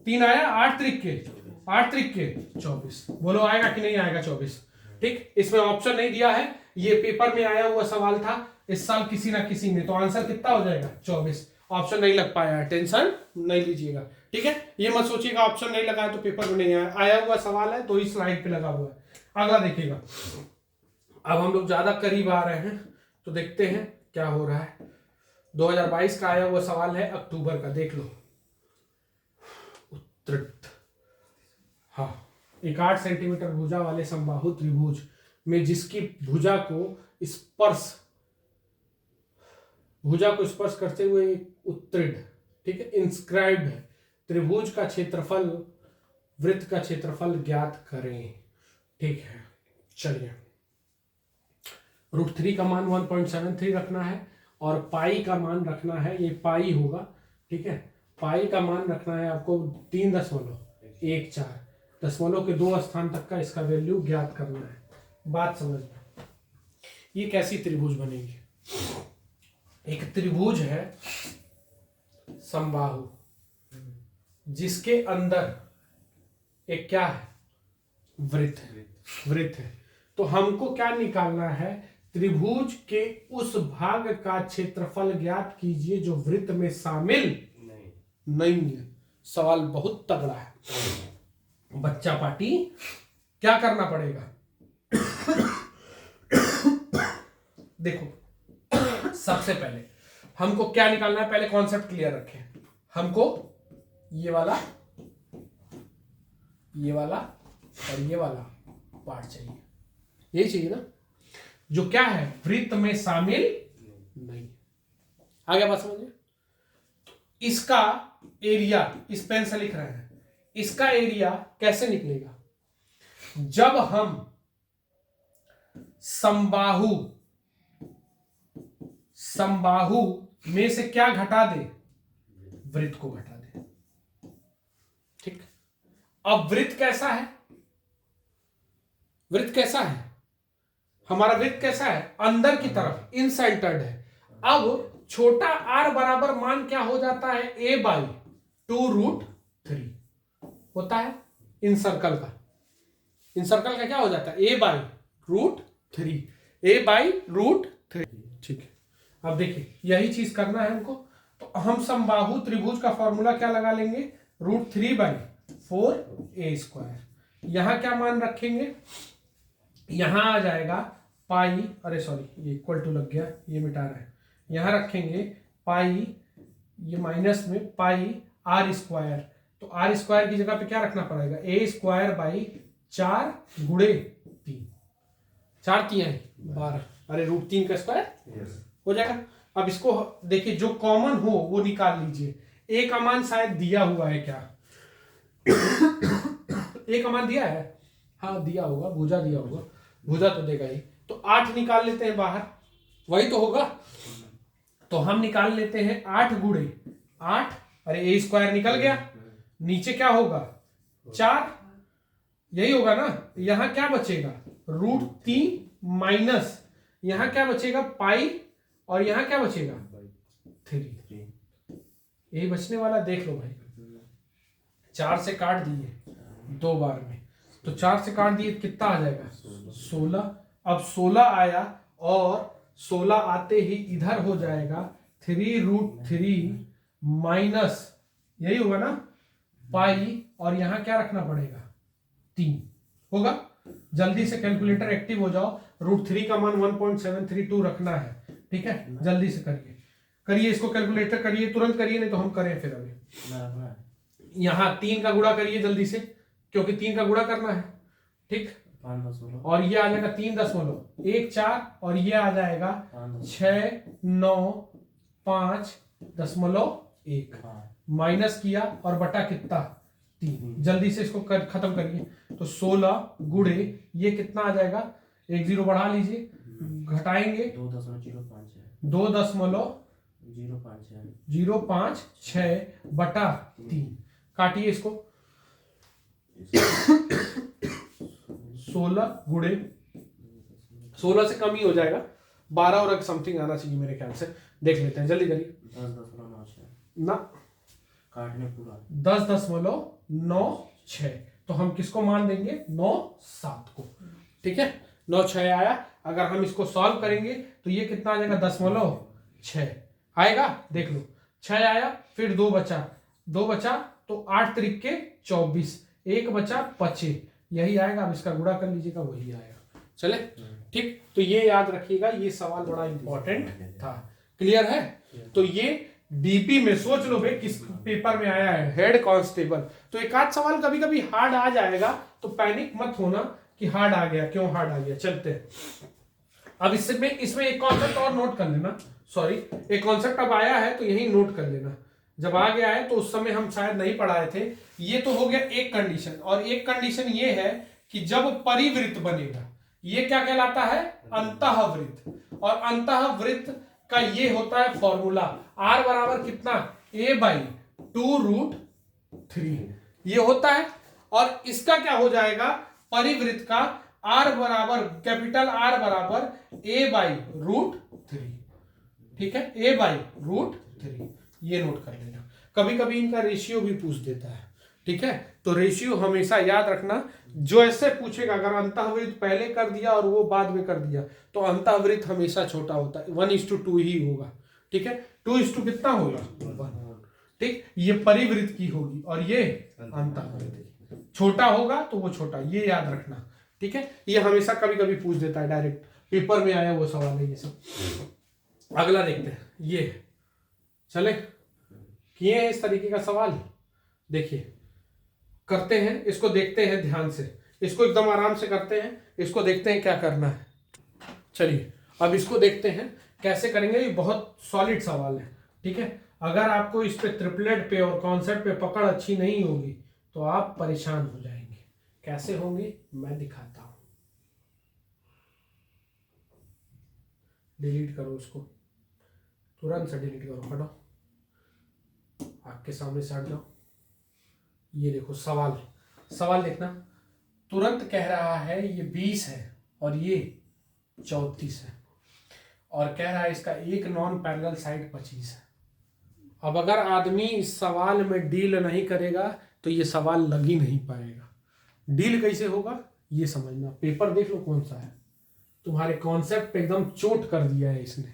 3 आया, 8 त्रिक 24। बोलो आएगा कि नहीं आएगा? 24। ठीक, इसमें ऑप्शन नहीं दिया है, ये पेपर में आया हुआ सवाल था इस साल किसी ना किसी ने। तो आंसर कितना हो जाएगा? 24। ऑप्शन नहीं लग पाया है, टेंशन नहीं लीजिएगा, ठीक है। ये मत सोचिएगा ऑप्शन नहीं लगा है तो पेपर में नहीं आया। आया हुआ सवाल है तो इस स्लाइड पे लगा हुआ है। अगला देखिएगा। अब हम लोग ज्यादा करीब आ रहे हैं तो देखते हैं क्या हो रहा है। 2022 का आया हुआ सवाल है, अक्टूबर का। देख लो, उत्तृत। हाँ, एक 8 सेंटीमीटर भुजा वाले समबाहु त्रिभुज में जिसकी भुजा को स्पर्श करते हुए उत्तृत, ठीक है, इंस्क्राइब्ड है। त्रिभुज का क्षेत्रफल, वृत्त का क्षेत्रफल ज्ञात करें। ठीक है, चलिए। √3 का मान 1.73 रखना है और पाई का मान रखना है, ये पाई होगा, ठीक है। पाई का मान रखना है आपको 3.14। दशमलव के 2 स्थान तक का इसका वैल्यू ज्ञात करना है। बात समझना, ये कैसी त्रिभुज बनेगी? एक त्रिभुज है समबाहु, जिसके अंदर एक क्या है? वृत्त है। वृत्त है। तो हमको क्या निकालना है? त्रिभुज के उस भाग का क्षेत्रफल ज्ञात कीजिए जो वृत्त में शामिल नहीं है। सवाल बहुत तगड़ा है बच्चा पार्टी। क्या करना पड़ेगा? देखो, सबसे पहले हमको क्या निकालना है? पहले कॉन्सेप्ट क्लियर रखें। हमको ये वाला और ये वाला पार्ट चाहिए। यही चाहिए ना, जो क्या है? वृत्त में शामिल नहीं। आ गया बात समझिए? इसका एरिया इस पेन से लिख रहे हैं। इसका एरिया कैसे निकलेगा? जब हम समबाहु में से क्या घटा दे? वृत्त को घटा दे। ठीक। अब वृत्त कैसा है? वृत्त कैसा है? हमारा वृत्त कैसा है? अंदर की तरफ इनसेंटर्ड है। अब छोटा r बराबर मान क्या हो जाता है? a/2√3 होता है इन सर्कल का। इन सर्कल का क्या हो जाता है? a/√3। ठीक है। अब देखिए, यही चीज करना है हमको। तो हम समबाहु त्रिभुज का फॉर्मूला क्या लगा लेंगे? √3/4a²। यहां क्या मान रखेंगे? यहां आ जाएगा पाई, अरे सॉरी, ये इक्वल टू लग गया, ये मिटा रहा है। यहां रखेंगे पाई, ये माइनस में पाई r²। तो r² की जगह पे क्या रखना पड़ेगा? a²/4 गुणे 3। 4 3 12, अरे √3 का स्क्वायर हो जाएगा। अब इसको देखिए, जो कॉमन हो वो निकाल लीजिए। एक अमान शायद दिया हुआ है क्या? एक अमान दिया है? हाँ दिया होगा, भुजा दिया होगा। भुजा तो देगा ही। तो 8 निकाल लेते हैं बाहर, वही तो होगा। तो हम निकाल लेते हैं 8 गुणे 8, अरे a² निकल गया। नीचे क्या होगा? 4, यही होगा ना। यहां क्या बचेगा? √3 माइनस यहां क्या बचेगा? पाई, और यहां क्या बचेगा? 3। यही बचने वाला, देख लो भाई। 4 से काट दिए 2 बार में, तो 4 से काट दिए कितना आ जाएगा? 16। अब 16 आया, और 16 आते ही इधर हो जाएगा 3√3 माइनस, यही होगा ना, पाई, और यहां क्या रखना पड़ेगा? 3 होगा। जल्दी से कैलकुलेटर एक्टिव हो जाओ। √3 का मान 1.732 रखना है। ठीक है, जल्दी से करिए इसको, कैलकुलेटर करिए, तुरंत करिए, नहीं तो हम करें फिर। अभी यहाँ 3 का गुणा करिए जल्दी से, क्योंकि 3 का गुणा करना है। ठीक, और ये आ जाएगा 3.14, और ये आ जाएगा 695.1 माइनस किया, और बटा कितना? 3। जल्दी से इसको खत्म करिए। तो 16 गुणे ये कितना आ जाएगा? 1 0 बढ़ा लीजिए, घटाएंगे 2.056 बटा 3। काटिए इसको। 16 गुणे 16 से कम ही हो जाएगा, 12 और समथिंग आना चाहिए मेरे ख्याल से। देख लेते हैं, जल्दी करिए ना। काटने पूरा 10.96। तो हम किसको मान देंगे? 9 7 को। ठीक है, 9 6 आया। अगर हम इसको सॉल्व करेंगे तो ये कितना आ जाएगा? 10.6 आएगा। देख लो, 6 आया, फिर 2 बचा, तो 8 त्रिक 24, 1 बचा 25, यही आएगा। अब इसका गुणा कर लीजिएगा, वही आएगा। चले, ठीक। तो ये याद रखिएगा, ये सवाल बड़ा इंपॉर्टेंट था। क्लियर है? तो ये डीपी में सोच लो भाई, किस पेपर में आया है? Head constable. तो एक आध सवाल कभी कभी हार्ड आ जाएगा, तो पैनिक मत होना कि हार्ड आ गया, क्यों हार्ड आ गया। चलते हैं अब इसमें एक कॉन्सेप्ट और नोट कर लेना। सॉरी, एक कॉन्सेप्ट अब आया है तो यही नोट कर लेना। जब आ गया है तो उस समय हम शायद नहीं पढ़ाए थे। ये तो हो गया एक कंडीशन, और एक कंडीशन ये है कि जब परिवृत्त बनेगा, ये क्या कहलाता है? अंतःवृत्त। और अंतःवृत्त का ये होता है फॉर्मूला, r बराबर कितना? a/2√3 ये होता है। और इसका क्या हो जाएगा? परिवृत्त का आर बराबर कैपिटल आर बराबर ए बाई रूट 3, ठीक है, ए बाई रूट 3, ये नोट कर लेना। कभी कभी इनका रेशियो भी पूछ देता है, ठीक है, तो रेशियो हमेशा याद रखना। जो ऐसे पूछेगा, अगर अंतःवृत्त पहले कर दिया और वो बाद में कर दिया तो अंतःवृत्त हमेशा छोटा होता है, 1:2 ही होगा, ठीक है। 2:2 कितना होगा 1, ठीक। ये परिवृत्त की होगी और ये अंतःवृत्त, छोटा होगा तो वो छोटा, ये याद रखना, ठीक है। ये हमेशा कभी कभी पूछ देता है, डायरेक्ट पेपर में आया वो सवाल है ये सब। अगला देखते हैं, ये चले किए हैं इस तरीके का सवाल, देखिए करते हैं, इसको देखते हैं ध्यान से, इसको एकदम आराम से करते हैं, इसको देखते हैं क्या करना है। चलिए अब इसको देखते हैं कैसे करेंगे। ये बहुत सॉलिड सवाल है, ठीक है। अगर आपको इस पे ट्रिपलेट पे और कॉन्सेप्ट पे पकड़ अच्छी नहीं होगी तो आप परेशान हो जाएंगे। कैसे होंगे मैं दिखाता हूं। डिलीट करो उसको, तुरंत से डिलीट करो, हटो, आपके सामने से हट जाओ। ये देखो सवाल देखना, तुरंत कह रहा है ये 20 है और ये 34 है, और कह रहा है इसका एक नॉन पैरेलल साइड 25 है। अब अगर आदमी इस सवाल में डील नहीं करेगा तो ये सवाल लग ही नहीं पाएगा। डील कैसे होगा ये समझना। पेपर देख लो कौन सा है, तुम्हारे कॉन्सेप्ट पे एकदम चोट कर दिया है इसने।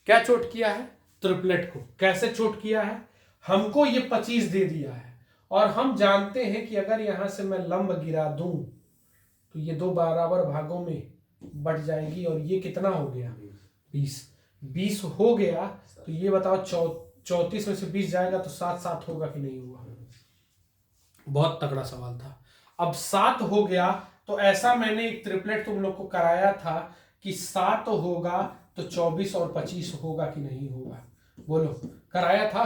क्या चोट किया है? ट्रिपलेट को। कैसे चोट किया है? हमको ये 25 दे दिया है और हम जानते हैं कि अगर यहां से मैं लंब गिरा दूं तो ये दो बराबर भागों में बढ़ जाएगी और ये कितना हो गया 20 हो गया। तो ये बताओ 34 में से 20 जाएगा तो 7 होगा कि नहीं होगा? बहुत तगड़ा सवाल था। अब 7 हो गया तो ऐसा मैंने एक ट्रिपलेट तुम लोग को कराया था कि 7 होगा तो 24 और 25 होगा कि नहीं होगा? बोलो, कराया था।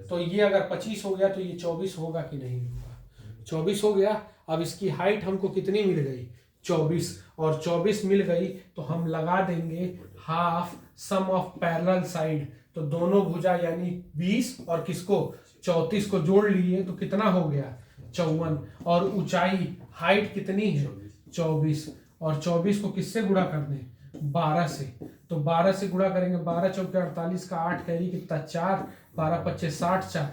तो ये अगर 25 हो गया तो ये 24 होगा कि नहीं होगा? 24 हो गया। अब इसकी हाइट हमको कितनी मिल गई? 24, और 24 मिल गई तो हम लगा देंगे half sum of parallel side. तो दोनों भुजा यानी 20 और किसको 34 को जोड़ लिए तो कितना हो गया 54, और ऊंचाई हाइट कितनी है 24, और 24 को किससे गुणा कर दें 12 से। तो 12 से गुणा करेंगे, 12 चौके 48 का 8 कैरी कितना 4, 12 25 60 4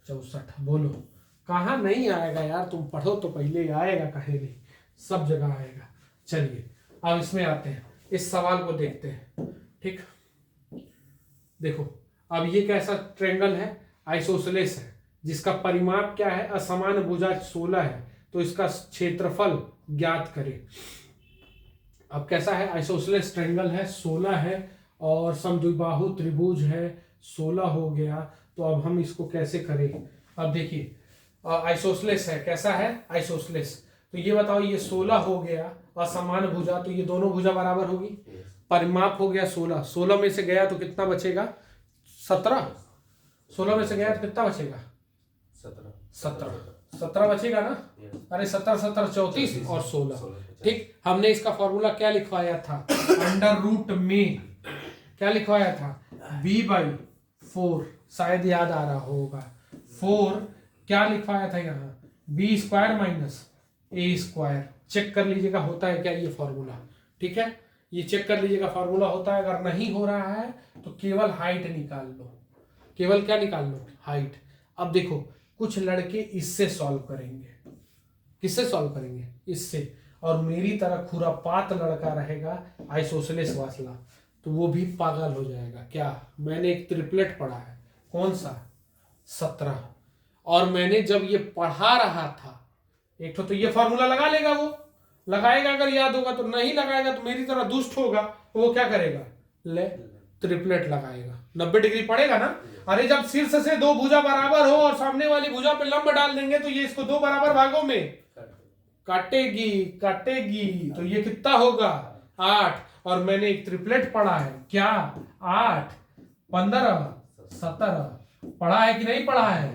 64। बोलो कहाँ नहीं आएगा यार? तुम पढ़ो तो पहले आएगा, कहीं नहीं, सब जगह आएगा। चलिए अब इसमें आते हैं, इस सवाल को देखते हैं। ठीक, देखो अब ये कैसा ट्रेंगल है? आइसोसेलेस है, जिसका परिमाप क्या है? असमान भुजा 16 है, तो इसका क्षेत्रफल ज्ञात करें। अब कैसा है? आइसोसेलेस ट्रेंगल है, 16 है, और समद्विबाहु त्रिभुज है, 16 हो गया। तो अब हम इसको कैसे करें? अब देखिए आइसोसेलेस है, कैसा है? आइसोसेलेस। तो ये बताओ, ये 16 हो गया, असमान भुजा, तो ये दोनों भुजा बराबर होगी। परिमाप हो गया 16, 16 में से गया तो कितना बचेगा 17, 16 में से गया तो कितना बचेगा 17 बचेगा ना? अरे 17 17 34 और 16। ठीक, हमने इसका फॉर्मूला क्या लिखवाया था? अंडर रूट में क्या लिखवाया था? b/4, शायद याद आ रहा होगा। 4 क्या लिखवाया था यहाँ? b² - a²। चेक कर लीजिएगा होता है क्या ये फॉर्मूला। ठीक है, ये चेक कर लीजिएगा फॉर्मूला होता है। अगर नहीं हो रहा है तो केवल हाइट निकाल लो। केवल क्या निकाल लो? हाइट। अब देखो कुछ लड़के इससे सॉल्व करेंगे। किससे सॉल्व करेंगे? इससे। और मेरी तरह खुरापात लड़का रहेगा आइसोसेलेस वाला, तो वो भी पागल हो जाएगा। क्या? मैंने एक ट्रिपलेट पढ़ा है, कौन सा? 17। और मैंने जब ये पढ़ा रहा था एक तो ये फॉर्मूला लगा लेगा, वो लगाएगा अगर याद होगा तो, नहीं लगाएगा तो मेरी तरह दुष्ट होगा, तो वो क्या करेगा? ले ट्रिपलेट लगाएगा। 90 डिग्री पड़ेगा ना? अरे जब शीर्ष से दो भुजा बराबर हो और सामने वाली भुजा पे लंब डाल देंगे तो ये इसको दो बराबर भागों में काटेगी। तो ये कितना होगा? 8। और मैंने एक ट्रिपलेट पढ़ा है, क्या? 8 15 17। पढ़ा है कि नहीं पढ़ा है?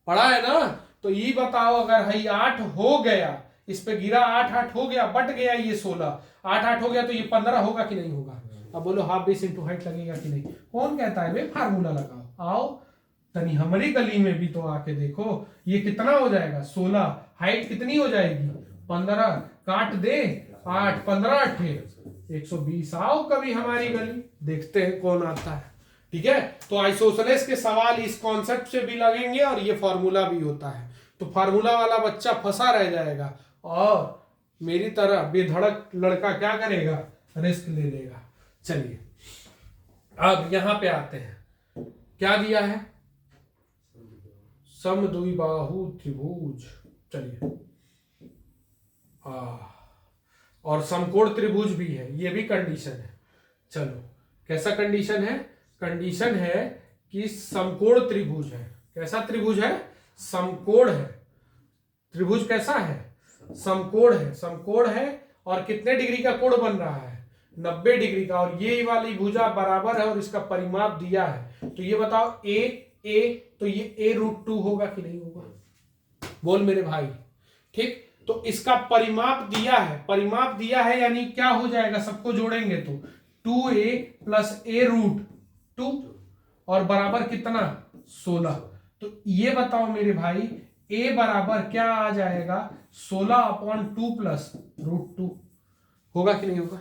पढ़ा है ना? तो ये बताओ, अगर है 8 हो गया, इस पे गिरा 8 हो गया, बट गया ये 16, 8 हो गया तो ये 15 होगा कि नहीं होगा? अब बोलो हाफ बेस इंटू हाइट लगेगा कि नहीं? कौन कहता है भाई फार्मूला लगाओ? आओ तनी हमारी गली में भी तो आके देखो, ये कितना हो जाएगा 16, हाइट कितनी हो जाएगी 15, काट दे 8 15 अट्ठे 120। आओ कभी हमारी गली, देखते हैं कौन आता है। ठीक है, तो आइसोसेलेस के सवाल इस कॉन्सेप्ट से भी लगेंगे और ये फॉर्मूला भी होता है, तो फार्मूला वाला बच्चा फंसा रह जाएगा और मेरी तरह बेधड़क लड़का क्या करेगा, रिस्क ले लेगा। चलिए अब यहां पे आते हैं, क्या दिया है, समद्विबाहु त्रिभुज। चलिए और समकोण त्रिभुज भी है, ये भी कंडीशन है। चलो कैसा कंडीशन है, कंडीशन है कि समकोण त्रिभुज है। कैसा त्रिभुज है, समकोण है। त्रिभुज कैसा है, समकोण है। समकोण है और कितने डिग्री का कोण बन रहा है, 90 डिग्री का, और ये वाली भुजा बराबर है और इसका परिमाप दिया है। तो ये बताओ तो ये a√2 होगा कि नहीं होगा, बोल मेरे भाई। ठीक, तो इसका परिमाप दिया है, परिमाप दिया है यानी क्या हो जाएगा, सबको जोड़ेंगे तो 2a + a√2 और बराबर कितना 16। तो ये बताओ मेरे भाई a बराबर क्या आ जाएगा, 16/2 + √2 होगा कि नहीं होगा।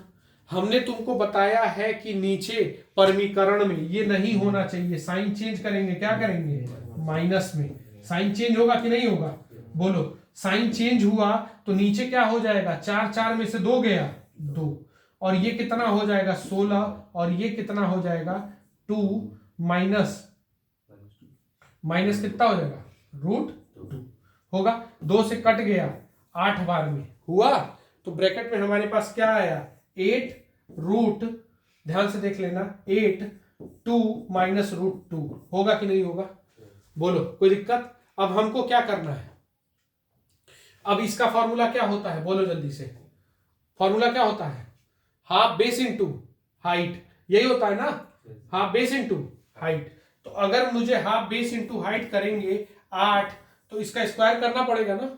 हमने तुमको बताया है कि नीचे परमीकरण में ये नहीं होना चाहिए, साइन चेंज करेंगे, क्या करेंगे, माइनस में। साइन चेंज होगा कि नहीं होगा, बोलो। साइन चेंज हुआ तो नीचे क्या हो जाएगा, 4 में से 2 गया 2, और ये कितना हो जाएगा 16, और ये कितना हो जाएगा 2 माइनस कितना हो जाएगा, √2 होगा। 2 से कट गया 8 बार में हुआ, तो ब्रैकेट में हमारे पास क्या आया 8 ध्यान से देख लेना 8 2 - √2 होगा कि नहीं होगा, बोलो कोई दिक्कत। अब हमको क्या करना है, अब इसका फॉर्मूला क्या होता है, बोलो जल्दी से। फॉर्मूला क्या होता है, हाफ बेस इंटू हाइट, यही होता है ना, हाफ बेस इंटू हाइट। तो अगर मुझे हाफ बेस इंटू हाइट करेंगे 8, तो इसका स्क्वायर करना पड़ेगा ना,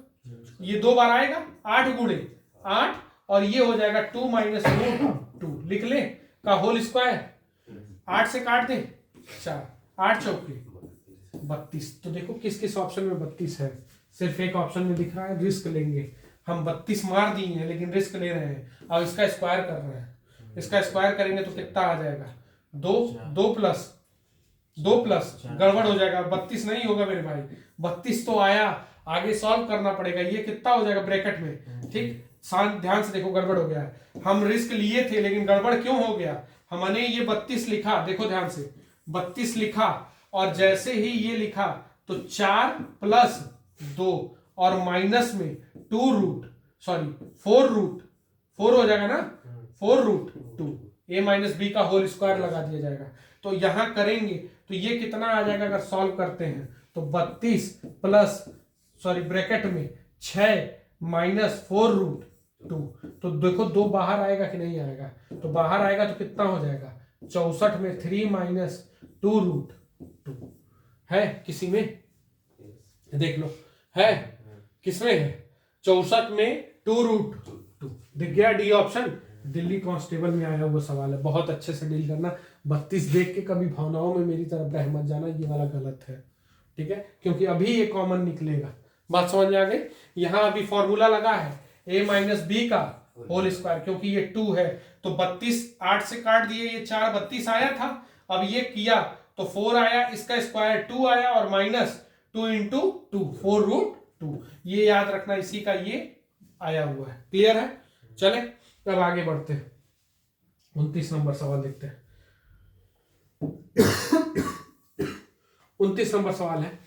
ये 2 बार आएगा 8 × 8 और ये हो जाएगा 2 - √2 लिख ले का होल स्क्वायर। 8 से काट दे 4, 8 चौके 32। तो देखो किस किस ऑप्शन में 32 है, सिर्फ एक ऑप्शन में दिख रहा है, रिस्क लेंगे हम। 32 मार दिए हैं लेकिन रिस्क ले रहे हैं। अब इसका स्क्वायर कर रहे हैं, इसका स्क्वायर करेंगे तो कितना आ जाएगा, 2 प्लस गड़बड़ हो जाएगा, 32 नहीं होगा मेरे भाई। 32 तो आया, आगे सॉल्व करना पड़ेगा, ये कितना हो जाएगा ब्रैकेट में। ठीक, ध्यान से देखो गड़बड़ हो गया है। हम रिस्क लिए थे लेकिन गड़बड़ क्यों हो गया, हमने ये 32 लिखा, देखो ध्यान से 32 लिखा, और जैसे ही ये लिखा तो 4 + 2 और माइनस में 4 हो जाएगा ना, 4√2 a - b का होल स्क्वायर लगा दिया जाएगा। तो यहां करेंगे तो ये कितना आ जाएगा, अगर सॉल्व करते हैं तो 32 ब्रैकेट में 6 - 4√2। तो देखो 2 बाहर आएगा कि नहीं आएगा, तो बाहर आएगा तो कितना हो जाएगा 64 में 3 - 2√2 है किसी में, देख लो है किसमें है, 64 में 2√2 दिख गया, डी ऑप्शन। दिल्ली कांस्टेबल में आया हुआ सवाल है, बहुत अच्छे से डील करना। 32 देख के कभी भावनाओं में मेरी तरफ बह मत जाना, ये वाला गलत है। ठीक है, क्योंकि अभी ये कॉमन निकलेगा, बात समझ में आ गई। यहां अभी फॉर्मूला लगा है a - b का होल स्क्वायर, क्योंकि ये 2 है तो 32 8 से काट दिए, ये 4 32 आया था, अब ये किया तो 4 आया, इसका स्क्वायर 2 आया और -2 × 2 4√2, ये याद रखना, इसी का ये आया हुआ है। क्लियर है, चले अब आगे बढ़ते हैं, 29 नंबर सवाल देखते हैं। 29 नंबर सवाल है,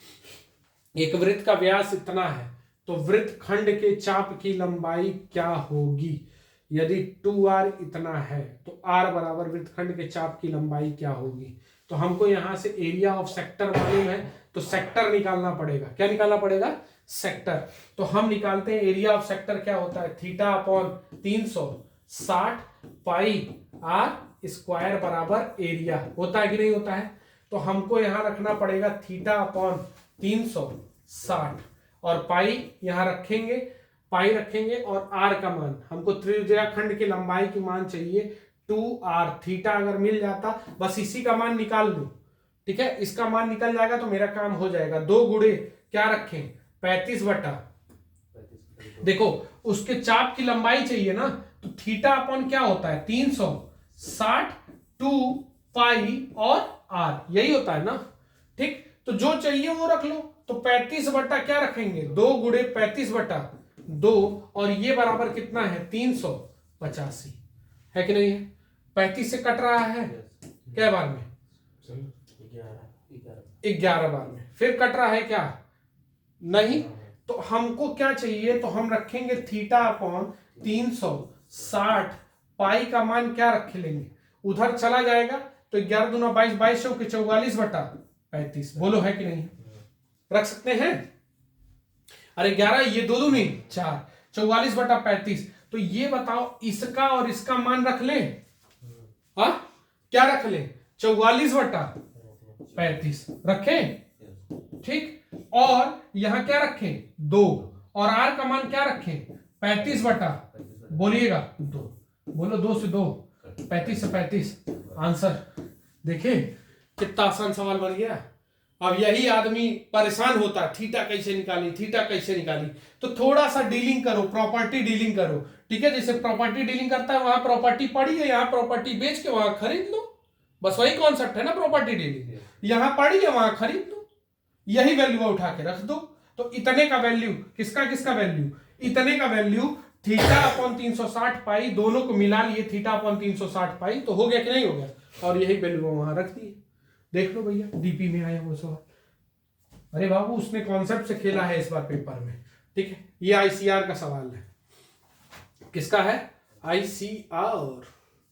एक वृत्त का व्यास इतना है तो वृत्त खंड के चाप की लंबाई क्या होगी। यदि 2r इतना है तो r बराबर वृत्त खंड के चाप की लंबाई क्या होगी। तो हमको यहां से एरिया ऑफ सेक्टर मालूम है, तो सेक्टर निकालना पड़ेगा। क्या निकालना पड़ेगा, सेक्टर। तो हम निकालते हैं एरिया ऑफ सेक्टर क्या होता है, θ/360 πr² बराबर एरिया होता है कि नहीं होता है। तो हमको यहां रखना पड़ेगा θ/360 और पाई यहां रखेंगे, पाई रखेंगे और r का मान, हमको त्रिज्या खंड की लंबाई की मान चाहिए 2r। थीटा अगर मिल जाता, बस इसी का मान निकाल लो, ठीक है, इसका मान निकल जाएगा तो मेरा काम हो जाएगा। 2 गुणे क्या रखें 35 बटा देखो उसके चाप की लंबाई चाहिए ना, तो थीटा अपॉन क्या होता है 360 2 पाई और आर, यही होता है ना। ठीक, तो जो चाहिए वो रख लो। तो 35 बटा क्या रखेंगे 2 गुणे 35 बटा 2, और ये बराबर कितना है 385 है कि नहीं है। 35 से कट रहा है क्या बार में 11 बार में, फिर कट रहा है क्या नहीं। तो हमको क्या चाहिए, तो हम रखेंगे थीटा अपॉन 360, पाई का मान क्या रख लेंगे, उधर चला जाएगा तो 11 दूना 22, 22 के 44 बटा 35, बोलो है कि नहीं, रख सकते हैं। अरे 11 ये दो दूनी 4, 44 बटा 35। तो ये बताओ इसका और इसका मान रख लें, हाँ क्या रख लें 44 बटा 35 रखें, ठीक। और यहां क्या रखें 2, और आर का मान क्या रखें 35 बटा, बोलिएगा 2, बोलो 2 से 2 35 से 35 आंसर। देखें कितना आसान सवाल बन गया। अब यही आदमी परेशान होता है थीटा कैसे निकाली, थीटा कैसे निकाली। तो थोड़ा सा डीलिंग करो, प्रॉपर्टी डीलिंग करो, ठीक है। जैसे प्रॉपर्टी डीलिंग करता है, वहां प्रॉपर्टी पड़ी है, यहाँ प्रॉपर्टी बेच के वहां खरीद लो, बस वही कॉन्सेप्ट है ना प्रॉपर्टी डीलिंग। यहां पड़ी है वहां खरीद लो, यही वैल्यू उठा के रख दो। तो इतने का वैल्यू किसका किसका वैल्यू, इतने का वैल्यू थीटा अपॉन 360 पाई, दोनों को मिला लिए थीटा अपॉन 360 पाई, तो हो गया कि नहीं हो गया, और यही वैल्यू वहां रख दी। देख लो भैया डीपी में आया वो सवाल। अरे बाबू उसने कॉन्सेप्ट से खेला है इस बार पेपर में, ठीक है। ये आईसीआर का सवाल है, किसका है आईसीआर,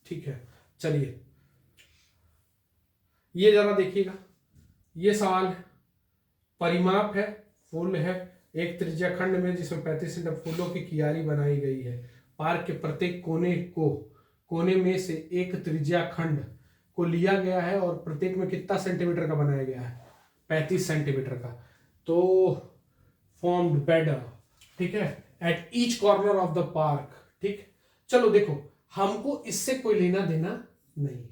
ठीक है। चलिए ये जरा देखिएगा, ये सवाल है, परिमाप है, फूल है, एक त्रिज्या खंड में जिसमें 35 सेंटीमीटर फूलों की कियारी बनाई गई है। पार्क के प्रत्येक कोने में से एक त्रिज्या खंड को लिया गया है और प्रत्येक में कितना सेंटीमीटर का बनाया गया है 35 सेंटीमीटर का। तो फॉर्म्ड बेड, ठीक है, at each corner of the park, ठीक। चलो देखो हमको इससे कोई लेना देना नहीं है,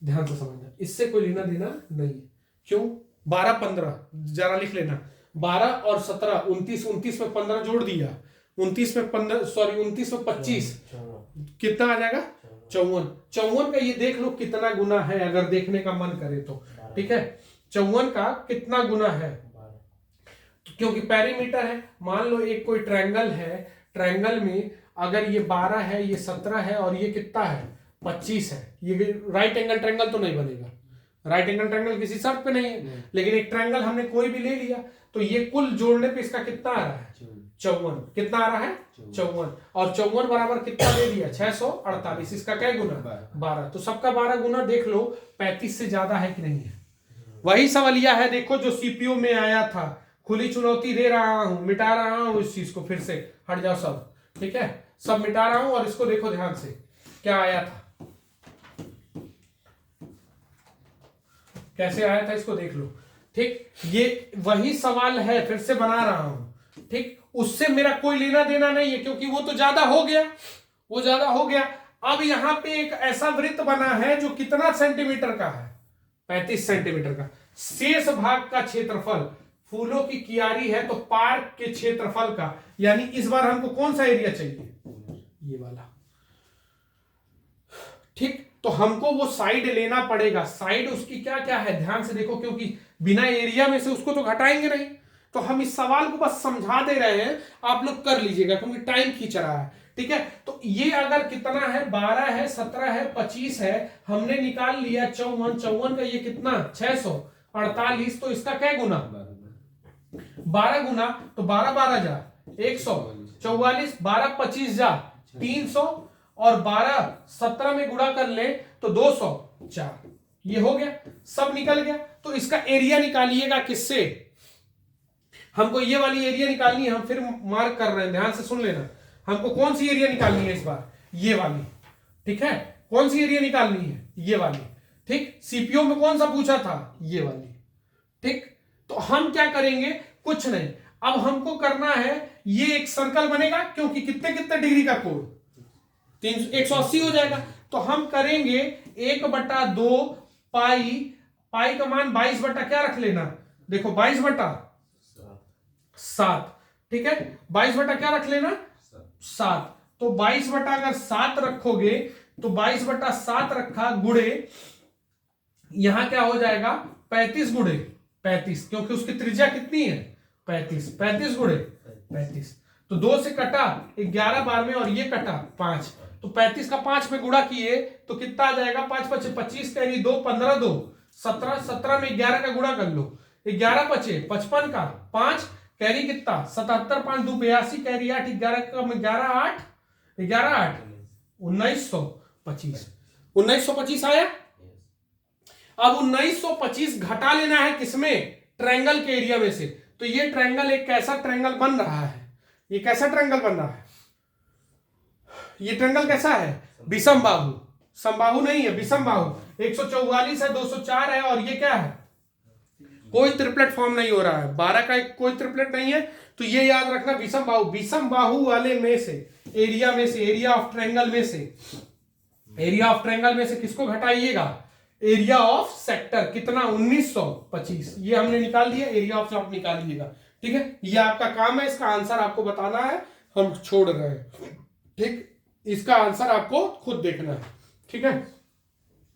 ध्यान से समझना, इससे कोई लेना देना नहीं है। क्यों 12 15 जरा लिख लेना, 12 और 17 29, 29 में 15 जोड़ दिया, 29 में 15 सॉरी 29 में 25 कितना आ जाएगा 54। 54 का ये देख लो कितना गुना है, अगर देखने का मन करे तो, ठीक है। 54 का कितना गुना है, क्योंकि पेरीमीटर है। मान लो एक कोई ट्रायंगल है, ट्रायंगल में अगर ये 12 है, ये 17 है और ये कितना है 25 है, ये राइट एंगल ट्रायंगल तो नहीं बनेगा, राइट एंगल ट्रायंगल किसी शर्त पे नहीं है। लेकिन एक ट्रायंगल हमने कोई भी ले लिया, तो ये कुल जोड़ने पे इसका कितना आ रहा है 54, कितना आ रहा है 54, और 54 बराबर कितना दे दिया 648, इसका क्या गुना 12, तो सबका 12 गुना देख लो 35 से ज्यादा है कि नहीं है। वही सवालिया है देखो जो सीपीयू में आया था, खुली चुनौती दे रहा हूं, मिटा रहा हूं इस चीज को, फिर से हट जाओ सब, ठीक है, सब मिटा रहा हूं, और इसको देखो ध्यान से क्या आया था, कैसे आया था इसको देख लो, ठीक। ये वही सवाल है, फिर से बना रहा हूं, ठीक। उससे मेरा कोई लेना देना नहीं है क्योंकि वो तो ज्यादा हो गया, वो ज्यादा हो गया। अब यहां पे एक ऐसा वृत्त बना है जो कितना सेंटीमीटर का है 35 सेंटीमीटर का। शेष भाग का क्षेत्रफल फूलों की कियारी है, तो पार्क के क्षेत्रफल का, यानी इस बार हमको कौन सा एरिया चाहिए, ये वाला, ठीक। तो हमको वो साइड लेना पड़ेगा, साइड उसकी क्या क्या है ध्यान से देखो, क्योंकि बिना एरिया में से उसको तो घटाएंगे नहीं। तो हम इस सवाल को बस समझा दे रहे हैं, आप लोग कर लीजिएगा क्योंकि टाइम खींच रहा है, ठीक है। तो ये अगर कितना है 12 है 17 है 25 है, हमने निकाल लिया 54, 54 का ये कितना 648, तो इसका क्या गुना 12 गुना, तो 12 12 जा 144, 12 25 जा 300, और 12 17 में गुणा कर ले तो 204, ये हो गया, सब निकल गया। तो इसका एरिया निकालिएगा किससे, हमको ये वाली एरिया निकालनी है, हम फिर मार्क कर रहे हैं, ध्यान से सुन लेना, हमको कौन सी एरिया निकालनी है इस बार, ये वाली, ठीक है। कौन सी एरिया निकालनी है, ये वाली, ठीक। सीपीओ में कौन सा पूछा था, ये वाली, ठीक। तो हम क्या करेंगे, कुछ नहीं, अब हमको करना है, ये एक सर्कल बनेगा क्योंकि कितने कितने डिग्री का कोण 180 हो जाएगा। तो हम करेंगे 1/2 पाई, पाई का मान 22 बटा क्या रख लेना, देखो 22 बटा 7, ठीक है, 22 बटा क्या रख लेना, 7। तो 22 बटा अगर 7 रखोगे तो 22 बटा 7 रखा गुड़े, यहां क्या हो जाएगा 35 गुड़े 35, क्योंकि उसकी त्रिज्या कितनी है 35, 35 गुड़े 35। तो 2 से कटा 11 बार में और ये कटा 5, तो 35 का 5 में गुणा किए तो कितना आ जाएगा, 5 पचे 25 कैरी 2 15 2 17, 17 में 11 का गुणा कर लो, 11 पचे 55 का 5 कैरी कितना 77, 5 2 82 कैरी 8, 11 का 11 8 11 8 1925, 1925 आया। अब 1925 घटा लेना है किसमें, ट्रायंगल के एरिया में से। तो ये ट्रायंगल एक कैसा ट्रायंगल बन रहा है, ये कैसा ट्रायंगल बन रहा है, ये ट्रायंगल कैसा है, विषम बाहु, समबाहु नहीं है, विषम बाहु। 144 है, 204 है, और ये क्या है, कोई ट्रिपलेट फॉर्म नहीं हो रहा है, 12 का कोई ट्रिपलेट नहीं है। तो ये याद रखना विषम बाहु, विषम बाहु वाले में से एरिया में से, एरिया ऑफ ट्रायंगल में से, एरिया ऑफ ट्रायंगल में से किसको घटाइएगा, एरिया ऑफ सेक्टर कितना 1925, ये हमने निकाल दिया, एरिया ऑफ सेक्टर निकालिएगा। ठीक है, ये आपका काम है, इसका आंसर आपको बताना है, हम छोड़ रहे हैं। ठीक, इसका आंसर आपको खुद देखना है। ठीक है,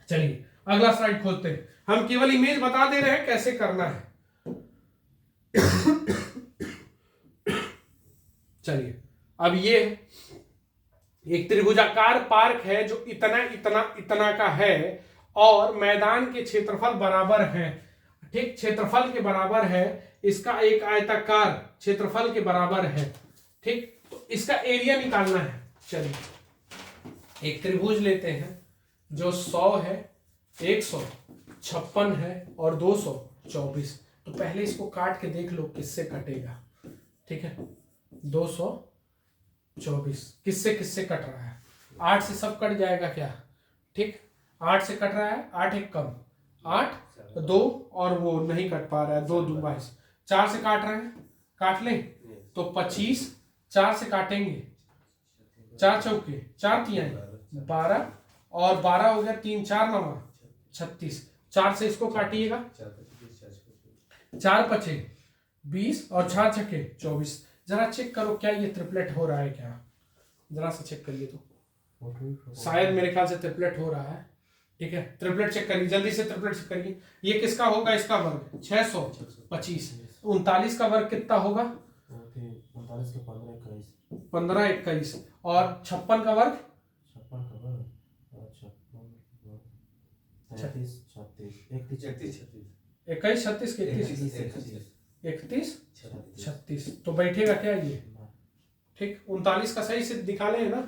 चलिए अगला स्लाइड खोलते हैं, हम केवल इमेज बता दे रहे हैं कैसे करना है। चलिए, अब ये एक त्रिभुजाकार पार्क है जो इतना इतना इतना का है और मैदान के क्षेत्रफल बराबर है। ठीक, क्षेत्रफल के बराबर है, इसका एक आयताकार क्षेत्रफल के बराबर है। ठीक, तो इसका एरिया निकालना है। चलिए एक त्रिभुज लेते हैं जो 100 है, 156 है और 224। तो पहले इसको काट के देख लो किससे कटेगा। ठीक है, 224 किससे किससे कट रहा है, 8 से सब कट जाएगा क्या। ठीक, 8 से कट रहा है, 8 एक कम 8 2 और वो नहीं कट पा रहा है, 2 2 22, 4 से काट रहे हैं, काट लें तो 25, 4 से काटेंगे 4 चौके 4 तिहाई 12 और 12 हो गया, 3 4 9 36, 4 से इसको काटिएगा, 4 पचे 20 और 4 छक्के 24। जरा चेक करो क्या ये ट्रिपलेट हो रहा है क्या, जरा सा चेक करिए तो, शायद मेरे ख्याल से ट्रिपलेट हो रहा है। ठीक है, ट्रिपलेट चेक करिए, जल्दी से ट्रिपलेट चेक करिए। ये किसका होगा, इसका वर्ग 625, 39 का वर्ग कितना होगा 15 21 और 56 का वर्ग 21 36 के 31 36। तो बैठेगा क्या ये। ठीक, 39 का सही से दिखा ले ना।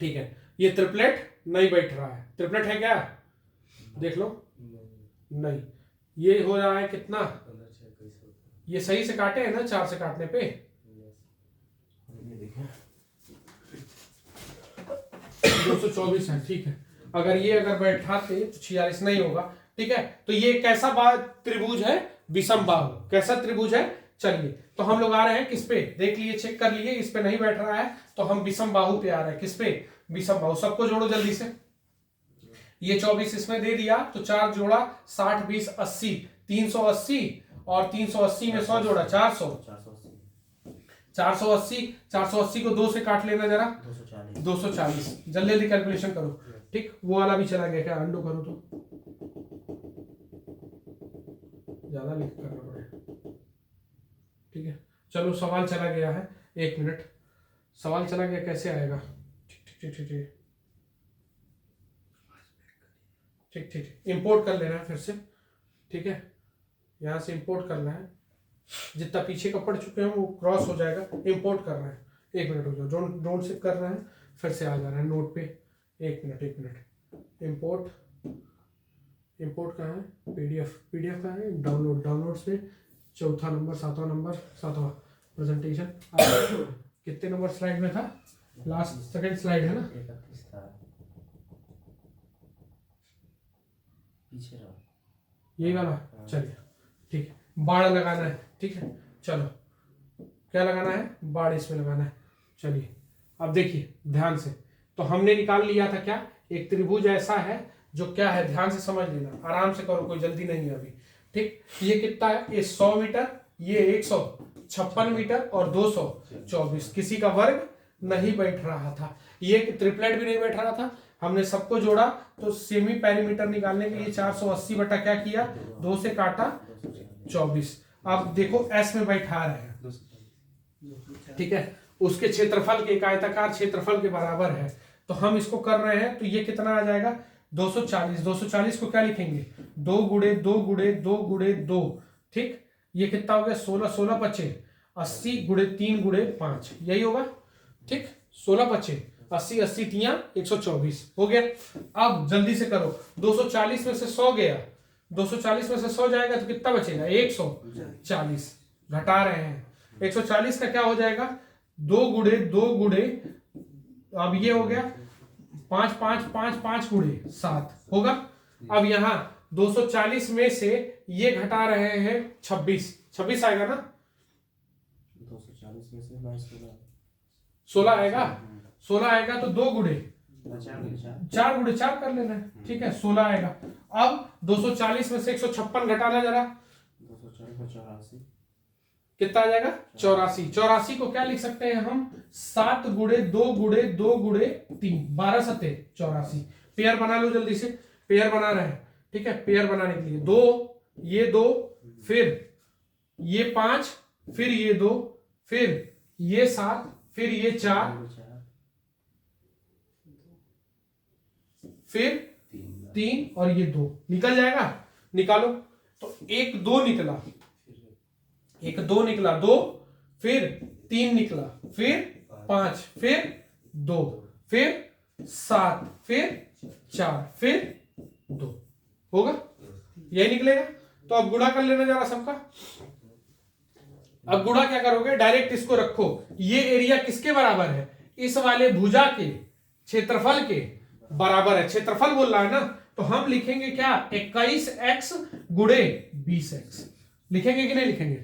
ठीक है, ये ट्रिपलेट नहीं बैठ रहा है, ट्रिपलेट है क्या देख लो, नहीं, ये हो रहा है कितना, ये सही से काटे हैं ना 4 से काटने पे, 224 है। ठीक है, अगर ये अगर बैठाते तो 46 नहीं होगा। ठीक है, तो ये कैसा त्रिभुज है, विषम बाहु, कैसा त्रिभुज है। चलिए, तो हम लोग आ रहे हैं किस पे, देख लिए चेक कर लिए, इस पे नहीं बैठ रहा है तो हम विषम बाहु पे आ रहे हैं, किस पे, विषम बाहु। सबको जोड़ो जल्दी से, ये 24 इसमें दे दिया तो 4 जोड़ा 60 20 80, 380 और 380 में 100 जोड़ा 400, 480 को 2 से काट लेना जरा, 240। जल्दी जल्दी कैलकुलेशन करो। ठीक, वो वाला भी चला गया क्या, अंडू करो तो ज्यादा लिख करना पड़ेगा। ठीक है, चलो सवाल चला गया है, 1 मिनट, सवाल चला गया कैसे आएगा। ठीक ठीक ठीक ठीक ठीक ठीक, इंपोर्ट कर लेना है फिर से। ठीक है, यहाँ से इंपोर्ट करना है, जितना पीछे का पढ़ चुके हैं वो क्रॉस हो जाएगा, इंपोर्ट करना है। 1 मिनट हो जाओ, नोट शिफ्ट कर रहे हैं, फिर से आ जा रहा है नोट पे। 1 मिनट, इंपोर्ट, इंपोर्ट कहाँ है, पीडीएफ कहाँ है, डाउनलोड्स पे 4था नंबर 7वां नंबर 7वां प्रेजेंटेशन। कितने नंबर स्लाइड में था, लास्ट सेकंड स्लाइड है ना, यही वाला। चलिए ठीक है, बाड़ लगाना है। ठीक है, चलो क्या लगाना है, बाड़ इसमें लगाना है। चलिए अब देखिए ध्यान से, तो हमने निकाल लिया था क्या, एक त्रिभुज ऐसा है जो क्या है, ध्यान से समझ लेना, आराम से करो, कोई जल्दी नहीं है अभी। ठीक, ये कितना है, ये 100 मीटर, ये 100, 56 मीटर और 224, किसी का वर्ग नहीं बैठ रहा था, ये ट्रिपलेट भी नहीं बैठ रहा था। हमने सबको जोड़ा तो सेमी पेरीमीटर निकालने के लिए 480 बटा क्या किया, 2 से काटा 24। अब देखो एस में बैठा रहे हैं, ठीक है, उसके क्षेत्रफल के, एक आयताकार क्षेत्रफल के बराबर है, तो हम इसको कर रहे हैं, तो ये कितना आ जाएगा 240। 240 को क्या लिखेंगे, 2 गुणे 2 गुणे 2 गुणे 2, ठीक, ये कितना हो गया 16, 16 पचे 80 गुणे 3 गुणे 5, यही होगा, ठीक, 16 पचे 80, 80 तिया 124 हो गया। अब जल्दी से करो, 240 में से 100 गया, 240 में से 100 जाएगा तो कितना बचेगा 140, घटा रहे हैं, 140 का क्या हो जाएगा 2 गुणे 2 गुणे, अब ये हो गया 5 5 5 5 गुणे 7 होगा। अब यहाँ 240 में से ये घटा रहे हैं 26, 26 आएगा ना, 240 में से 16 आएगा, 16 आएगा तो 2 गुणे 4 गुणे 4 कर लेना है, ठीक है, 16 आएगा। अब 240 में से 156 घटाना जरा, 284 कितना आ जाएगा 84। 84 को क्या लिख सकते हैं हम, 7 गुणे 2 गुणे 2 गुणे 3, 12 सत्ते 84। पेयर बना लो जल्दी से, पेयर बना रहे हैं, ठीक है, पेयर बनाने के लिए 2, ये 2, फिर ये 5, फिर ये 2, फिर ये 7, फिर ये 4, फिर 3 और ये 2, निकल जाएगा, निकालो, तो 1 2 निकला, 1 2 निकला, 2 फिर 3 निकला, फिर 5, फिर 2, फिर 7, फिर 4, फिर 2, होगा, यही निकलेगा। तो अब गुणा कर लेना जरा सबका। अब गुणा क्या करोगे, डायरेक्ट इसको रखो, ये एरिया किसके बराबर है, इस वाले भुजा के क्षेत्रफल के बराबर है, क्षेत्रफल बोल रहा है ना, तो हम लिखेंगे क्या 21x गुणे 20x, लिखेंगे कि नहीं लिखेंगे,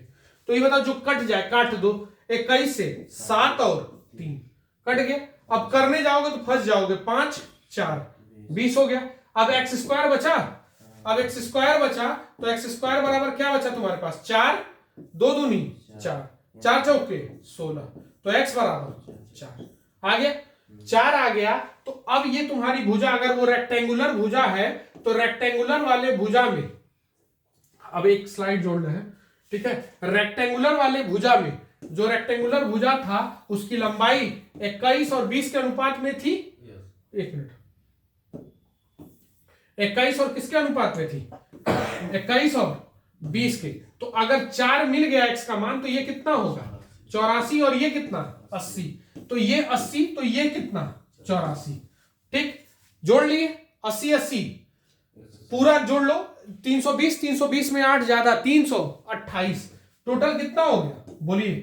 तो ये बताओ जो कट जाए काट दो, 21 से 7 और 3 कट गया, अब करने जाओगे तो फंस जाओगे, 5 4 20 हो गया। अब एक्स स्क्वायर बचा, अब एक्स स्क्वायर बचा तो एक्स स्क्वायर बराबर क्या बचा तुम्हारे पास, 4 2 दूनी 4, 4 चौके 16, तो एक्स बराबर 4 आ गया, 4 आ गया। तो अब ये तुम्हारी भुजा, अगर वो रेक्टेंगुलर भुजा है तो रेक्टेंगुलर वाले भुजा में, अब एक स्लाइड जोड़ना है, ठीक है, रेक्टेंगुलर वाले भुजा में, जो रेक्टेंगुलर भुजा था उसकी लंबाई 21 और 20 के अनुपात में थी, एक मिनट, 21 और किसके अनुपात में थी, 21 और 20 के, तो अगर 4 मिल गया x का मान तो ये कितना होगा 84, और ये कितना 80, तो ये 80, तो ये कितना 84, ठीक, जोड़ लिए 80 80 पूरा जोड़ लो, 320 320 में 8 ज्यादा 328, टोटल कितना हो गया बोलिए,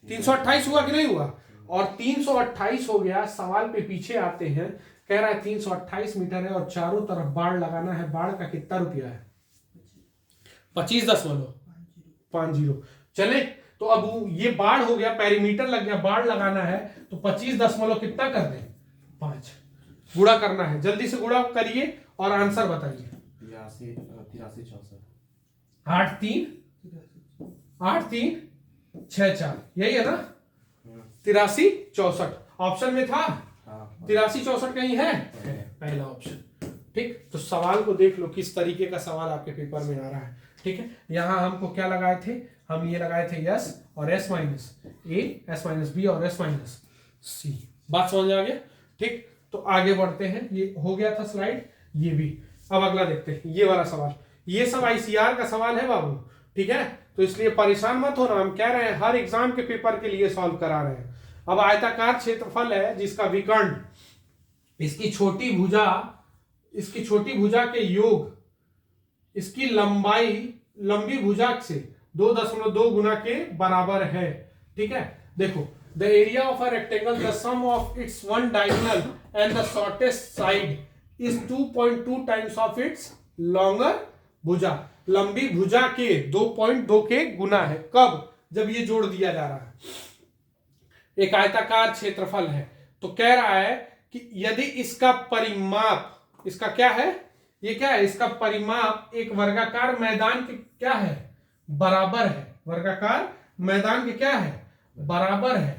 328 हुआ कि नहीं हुआ, और 328 हो गया। सवाल पे पीछे आते हैं, कह रहा है 328 मीटर है और चारों तरफ बाढ़ लगाना है, बाढ़ का कितना रुपया है 25.50 चले, तो अब ये बाढ़ हो गया, पेरीमीटर लग गया, बाढ़ लगाना है तो 25 दशमलव कितना कर दे 5, गुणा करना है, जल्दी से गुणा करिए और आंसर बताइए, 8 3 6 4, यही है ना, 83 64 ऑप्शन में था, 83 64 कहीं है पहला ऑप्शन, ठीक। तो सवाल को देख लो किस तरीके का सवाल आपके पेपर में आ रहा है, ठीक है। यहां हमको क्या लगाए थे, हम ये लगाए थे s और s माइनस ए, s माइनस बी और s माइनस सी, बात समझ आ गया, ठीक। तो आगे बढ़ते हैं, ये हो गया था स्लाइड, ये भी। अब अगला देखते हैं, ये वाला सवाल, ये सब आईसीआर का सवाल है बाबू, ठीक है, तो इसलिए परेशान मत होना, हम कह रहे हैं हर एग्जाम के पेपर के लिए सॉल्व करा रहे हैं। अब आयताकार क्षेत्रफल है जिसका विकर्ण, इसकी छोटी भुजा के योग, इसकी लंबाई लंबी भुजा से 2.2 गुना के बराबर है, ठीक है। देखो, the area of a rectangle, the sum of its one diagonal and the shortest side is 2.2 times of its longer भुजा, लंबी भुजा के 2.2 के गुना है, कब, जब ये जोड़ दिया जा रहा है। एक आयताकार क्षेत्रफल है, तो कह रहा है कि यदि इसका परिमाप, इसका क्या है, ये क्या है, इसका परिमाप एक वर्गाकार मैदान के क्या है बराबर है, वर्गाकार मैदान के क्या है, बराबर है,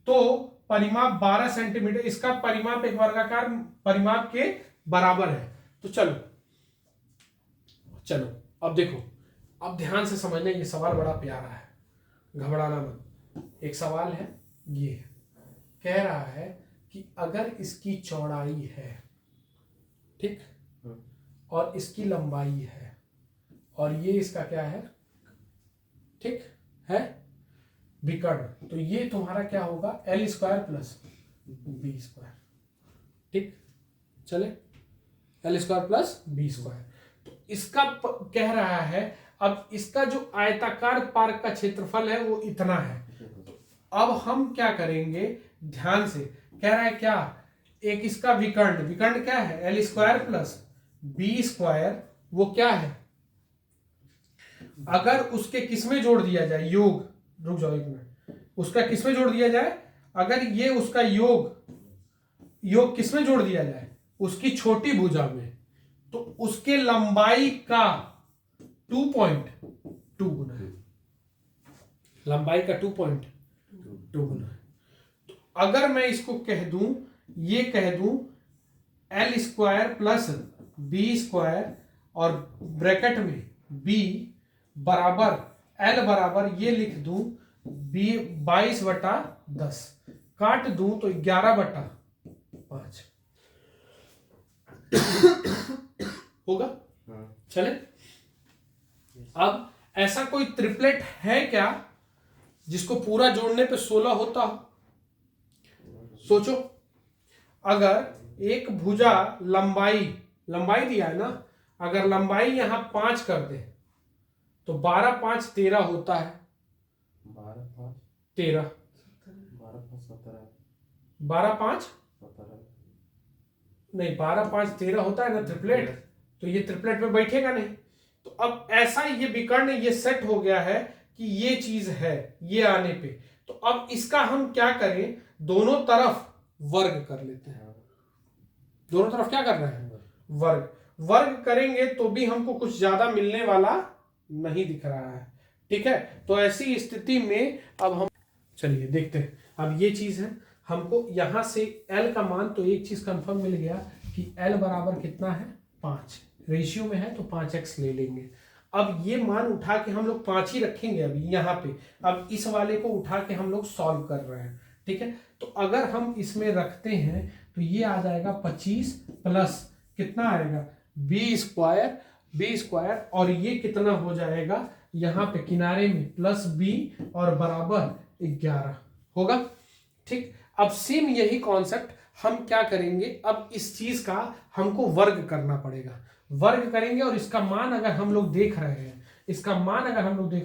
तो परिमाप 12 सेंटीमीटर, इसका परिमाप एक वर्गाकार परिमाप के बराबर है। तो चलो अब देखो, अब ध्यान से समझना, ये सवाल बड़ा प्यारा है, घबराना मत। एक सवाल है, ये कह रहा है कि अगर इसकी चौड़ाई है, ठीक, और इसकी लंबाई है, और ये इसका क्या है, ठीक है, विकर्ण, तो ये तुम्हारा क्या होगा, L square plus B square, ठीक, चले, L square plus B square. तो इसका कह रहा है, अब इसका जो आयताकार पार्क का क्षेत्रफल है वो इतना है। तो अब हम क्या करेंगे, ध्यान से, कह रहा है क्या, एक इसका विकर्ण क्या है, L square plus B square, वो क्या है, अगर उसके किसमें जोड़ दिया जाए, योग, रुक जाओ एक मिनट, उसका किसमें जोड़ दिया जाए, अगर ये उसका योग किसमें जोड़ दिया जाए, उसकी छोटी भुजा में, तो उसके लंबाई का 2.2 गुना है, लंबाई का 2.2 गुना है। तो अगर मैं इसको कह दूं, ये कह दूं L square plus B square, और ब्रैकेट में b बराबर L बराबर ये लिख दूं 22/10, काट दूं तो 11/5 होगा। चले, अब ऐसा कोई ट्रिपलेट है क्या जिसको पूरा जोड़ने पे 16 होता हो? सोचो, अगर एक भुजा लंबाई दिया है ना, अगर लंबाई यहां 5 कर दे तो 12 5 13 होता है, 12 5 13, 12 5 नहीं, 12 5 13 होता है ना ट्रिपलेट, तो ये ट्रिपलेट में बैठेगा नहीं। तो अब ऐसा ये विकर्ण ये सेट हो गया है कि ये चीज है, ये आने पे, तो अब इसका हम क्या करें, दोनों तरफ वर्ग कर लेते हैं। दोनों तरफ क्या कर रहे हैं, वर्ग करेंगे तो भी हमको कुछ ज्यादा मिलने वाला नहीं दिख रहा है, ठीक है। तो ऐसी स्थिति में अब हम चलिए देखते हैं। अब ये चीज है, हमको यहां से L का मान, तो एक चीज कंफर्म मिल गया कि L बराबर कितना है, 5, रेशियो में है तो 5x ले लेंगे। अब ये मान उठा के हम लोग 5 ही रखेंगे अभी यहाँ पे। अब इस वाले को उठा के हम लोग सॉल्व कर रहे हैं, ठीक है। तो अगर हम इसमें रखते हैं तो ये आ जाएगा 25 प्लस कितना आएगा, बी स्क्वायर, और ये कितना हो जाएगा यहाँ पे किनारे में प्लस बी और बराबर 11 होगा, ठीक। अब सेम यही कॉन्सेप्ट हम क्या करेंगे, अब इस चीज का हमको वर्ग करना पड़ेगा, वर्ग करेंगे, और इसका मान अगर हम लोग देख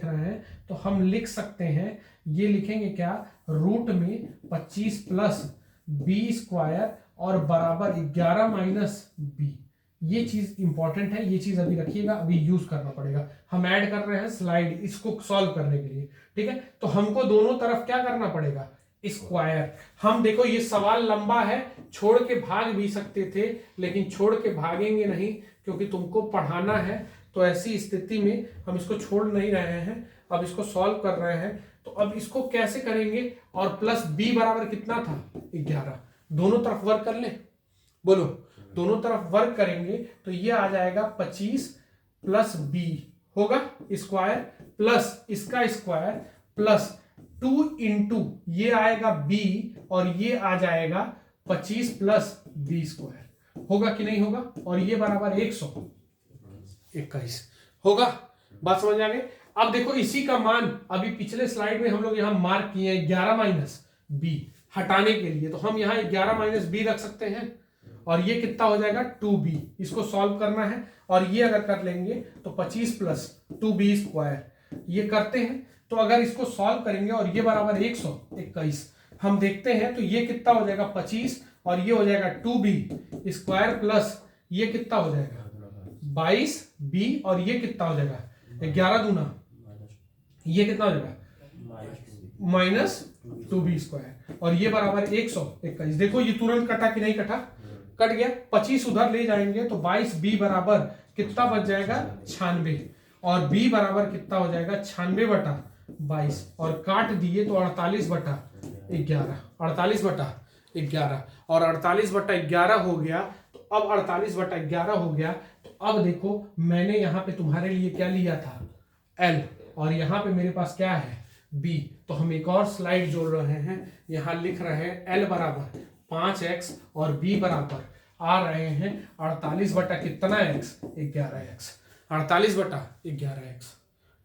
रहे हैं, तो हम लिख सकते हैं, ये लिखेंगे क्या, रूट में 25 प्लस बी स्क्वायर और बराबर 11 माइनस बी। ये चीज इंपॉर्टेंट है, ये चीज अभी रखिएगा, अभी यूज करना पड़ेगा। हम ऐड कर रहे हैं स्लाइड इसको सॉल्व करने के लिए, ठीक है। तो हमको दोनों तरफ क्या करना पड़ेगा, स्क्वायर। हम देखो ये सवाल लंबा है, छोड़ के भाग भी सकते थे, लेकिन छोड़ के भागेंगे नहीं क्योंकि तुमको पढ़ाना है। तो ऐसी स्थिति में हम इसको छोड़ नहीं रहे हैं, अब इसको सॉल्व कर रहे हैं। तो अब इसको कैसे करेंगे, और प्लस बी बराबर कितना था, 11, दोनों तरफ वर्क कर ले, बोलो, दोनों तरफ वर्क करेंगे तो ये आ जाएगा 25 प्लस बी होगा स्क्वायर, प्लस इसका स्क्वायर, प्लस 2 इंटू ये आएगा बी, और ये आ जाएगा 25 प्लस बी स्क्वायर, होगा कि नहीं होगा, और ये बराबर 121 होगा। बात समझ आ गई। अब देखो इसी का मान अभी पिछले स्लाइड में हम लोग यहां मार्क किए हैं 11 माइनस बी हटाने के लिए, तो हम यहाँ 11 माइनस बी रख सकते हैं, और ये कितना हो जाएगा 2b, इसको सॉल्व करना है, और ये अगर कर लेंगे तो 25 प्लस 2b स्क्वायर, ये करते हैं। तो अगर इसको सॉल्व करेंगे और ये बराबर 121 हम देखते हैं, तो ये कितना हो जाएगा 25, और ये हो जाएगा 2b स्क्वायर प्लस ये कितना हो जाएगा 22b, और ये कितना हो जाएगा 11 दूना, ये कितना हो जाएगा माइनस 2b स्क्वायर, और ये बराबर 121। देखो ये तुरंत कटा कि नहीं कटा, कट गया। 25 उधर ले जाएंगे तो 22b बराबर कितना बच जाएगा 96, और b बराबर कितना हो जाएगा 96 बटा 22 और काट दिए तो 48/11, 48/11 और 48/11 हो गया। तो अब 48/11 हो गया। तो अब देखो मैंने यहाँ पे तुम्हारे लिए क्या लिया था, L, और यहाँ पे मेरे पास क्या है, B। तो हम एक और स्लाइड जोड़ रहे हैं, यहाँ लिख रहे हैं L बराबर 5x और B बराबर आ रहे हैं 48 बटा कितना x, 11x, 48/11x।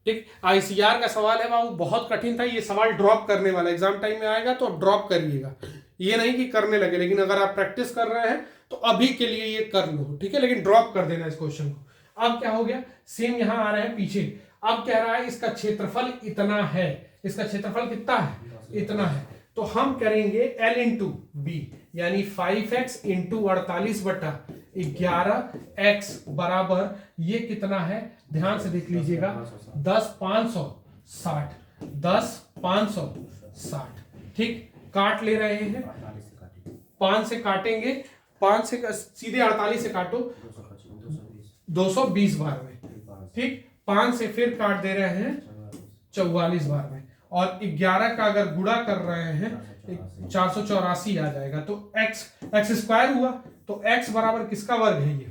ठीक, आईसीआर का सवाल है बाबू, बहुत कठिन था ये सवाल, ड्रॉप करने वाला, एग्जाम टाइम में आएगा तो ड्रॉप करिएगा, ये नहीं कि करने लगे, लेकिन अगर आप प्रैक्टिस कर रहे हैं तो अभी के लिए ये कर लो, ठीक है, लेकिन ड्रॉप कर देना इस क्वेश्चन को। अब क्या हो गया, सेम यहां आ रहा है पीछे, अब कह रहा है इसका क्षेत्रफल इतना है, इसका क्षेत्रफल कितना है, इतना है। तो हम करेंगे L इंटू बी, यानी 5x इंटू 48/11x बराबर ये कितना है, ध्यान से देख लीजिएगा, 10,560, 10,560। ठीक, काट ले रहे हैं, 5 से काटेंगे, 5 से सीधे 48 से काटो, 220 बार में। ठीक, 5 से फिर काट दे रहे हैं 44 बार में, और 11 का अगर गुणा कर रहे हैं 484 आ जाएगा। तो x स्क्वायर हुआ, तो x बराबर किसका वर्ग है, ये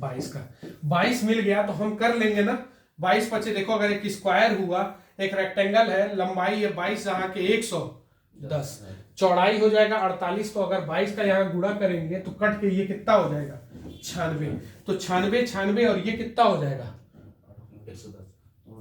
22 का। 22 मिल गया तो हम कर लेंगे ना, 22 बचे, देखो अगर एक स्क्वायर हुआ, एक रेक्टेंगल है, लंबाई है 22 यहाँ के 110, चौड़ाई हो जाएगा 48, तो अगर 22 का यहाँ गुणा करेंगे तो कट के ये कितना हो जाएगा, 96। तो 96 और ये कितना हो जाएगा,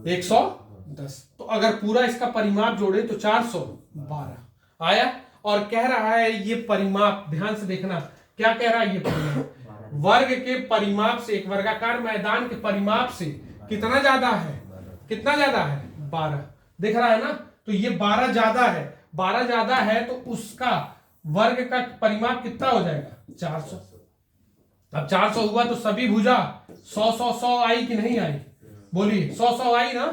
110। तो अगर पूरा इसका परिमाप जोड़े तो 412 आया। और कह रहा है ये परिमाप, ध्यान से देखना क्या कह रहा है, ये परिमाप वर्ग के परिमाप से, एक वर्गाकार मैदान के परिमाप से कितना ज्यादा है, कितना ज्यादा है, 12, दिख रहा है ना। तो ये 12 ज्यादा है, 12 ज्यादा है तो उसका वर्ग का परिमाप कितना हो जाएगा, 400। अब 400 हुआ तो सभी भुजा 100 आई कि नहीं आई, बोलिए 100 आई ना,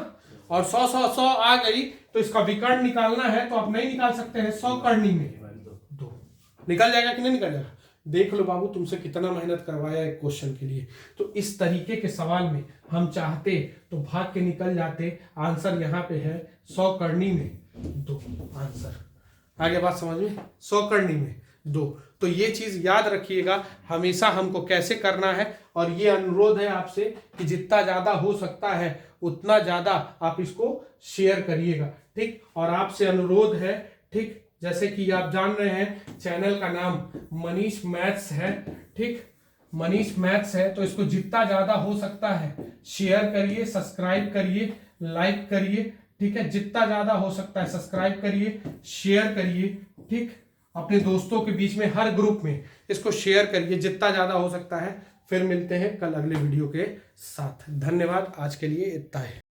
और 100 आ गई तो इसका विकर्ण निकालना है, तो आप नहीं निकाल सकते हैं, 100 करनी में 2 निकल जाएगा कि नहीं निकल जाएगा। देख लो बाबू तुमसे कितना मेहनत करवाया एक क्वेश्चन के लिए। तो इस तरीके के सवाल में हम चाहते तो भाग के निकल जाते, आंसर यहाँ पे है 100 करनी में 2 आंसर। आगे बात समझ में, 100 करनी में 2। तो ये चीज याद रखिएगा हमेशा हमको कैसे करना है, और ये अनुरोध है आपसे कि जितना ज्यादा हो सकता है उतना ज्यादा आप इसको शेयर करिएगा। ठीक, और आपसे अनुरोध है, ठीक, जैसे कि आप जान रहे हैं चैनल का नाम मनीष मैथ्स है, ठीक, मनीष मैथ्स है, तो इसको जितना ज्यादा हो सकता है शेयर करिए, सब्सक्राइब करिए, लाइक करिए, ठीक है, जितना ज्यादा हो सकता है सब्सक्राइब करिए, शेयर करिए, ठीक, अपने दोस्तों के बीच में हर ग्रुप में इसको शेयर करिए जितना ज्यादा हो सकता है। फिर मिलते हैं कल अगले वीडियो के साथ। धन्यवाद, आज के लिए इतना है।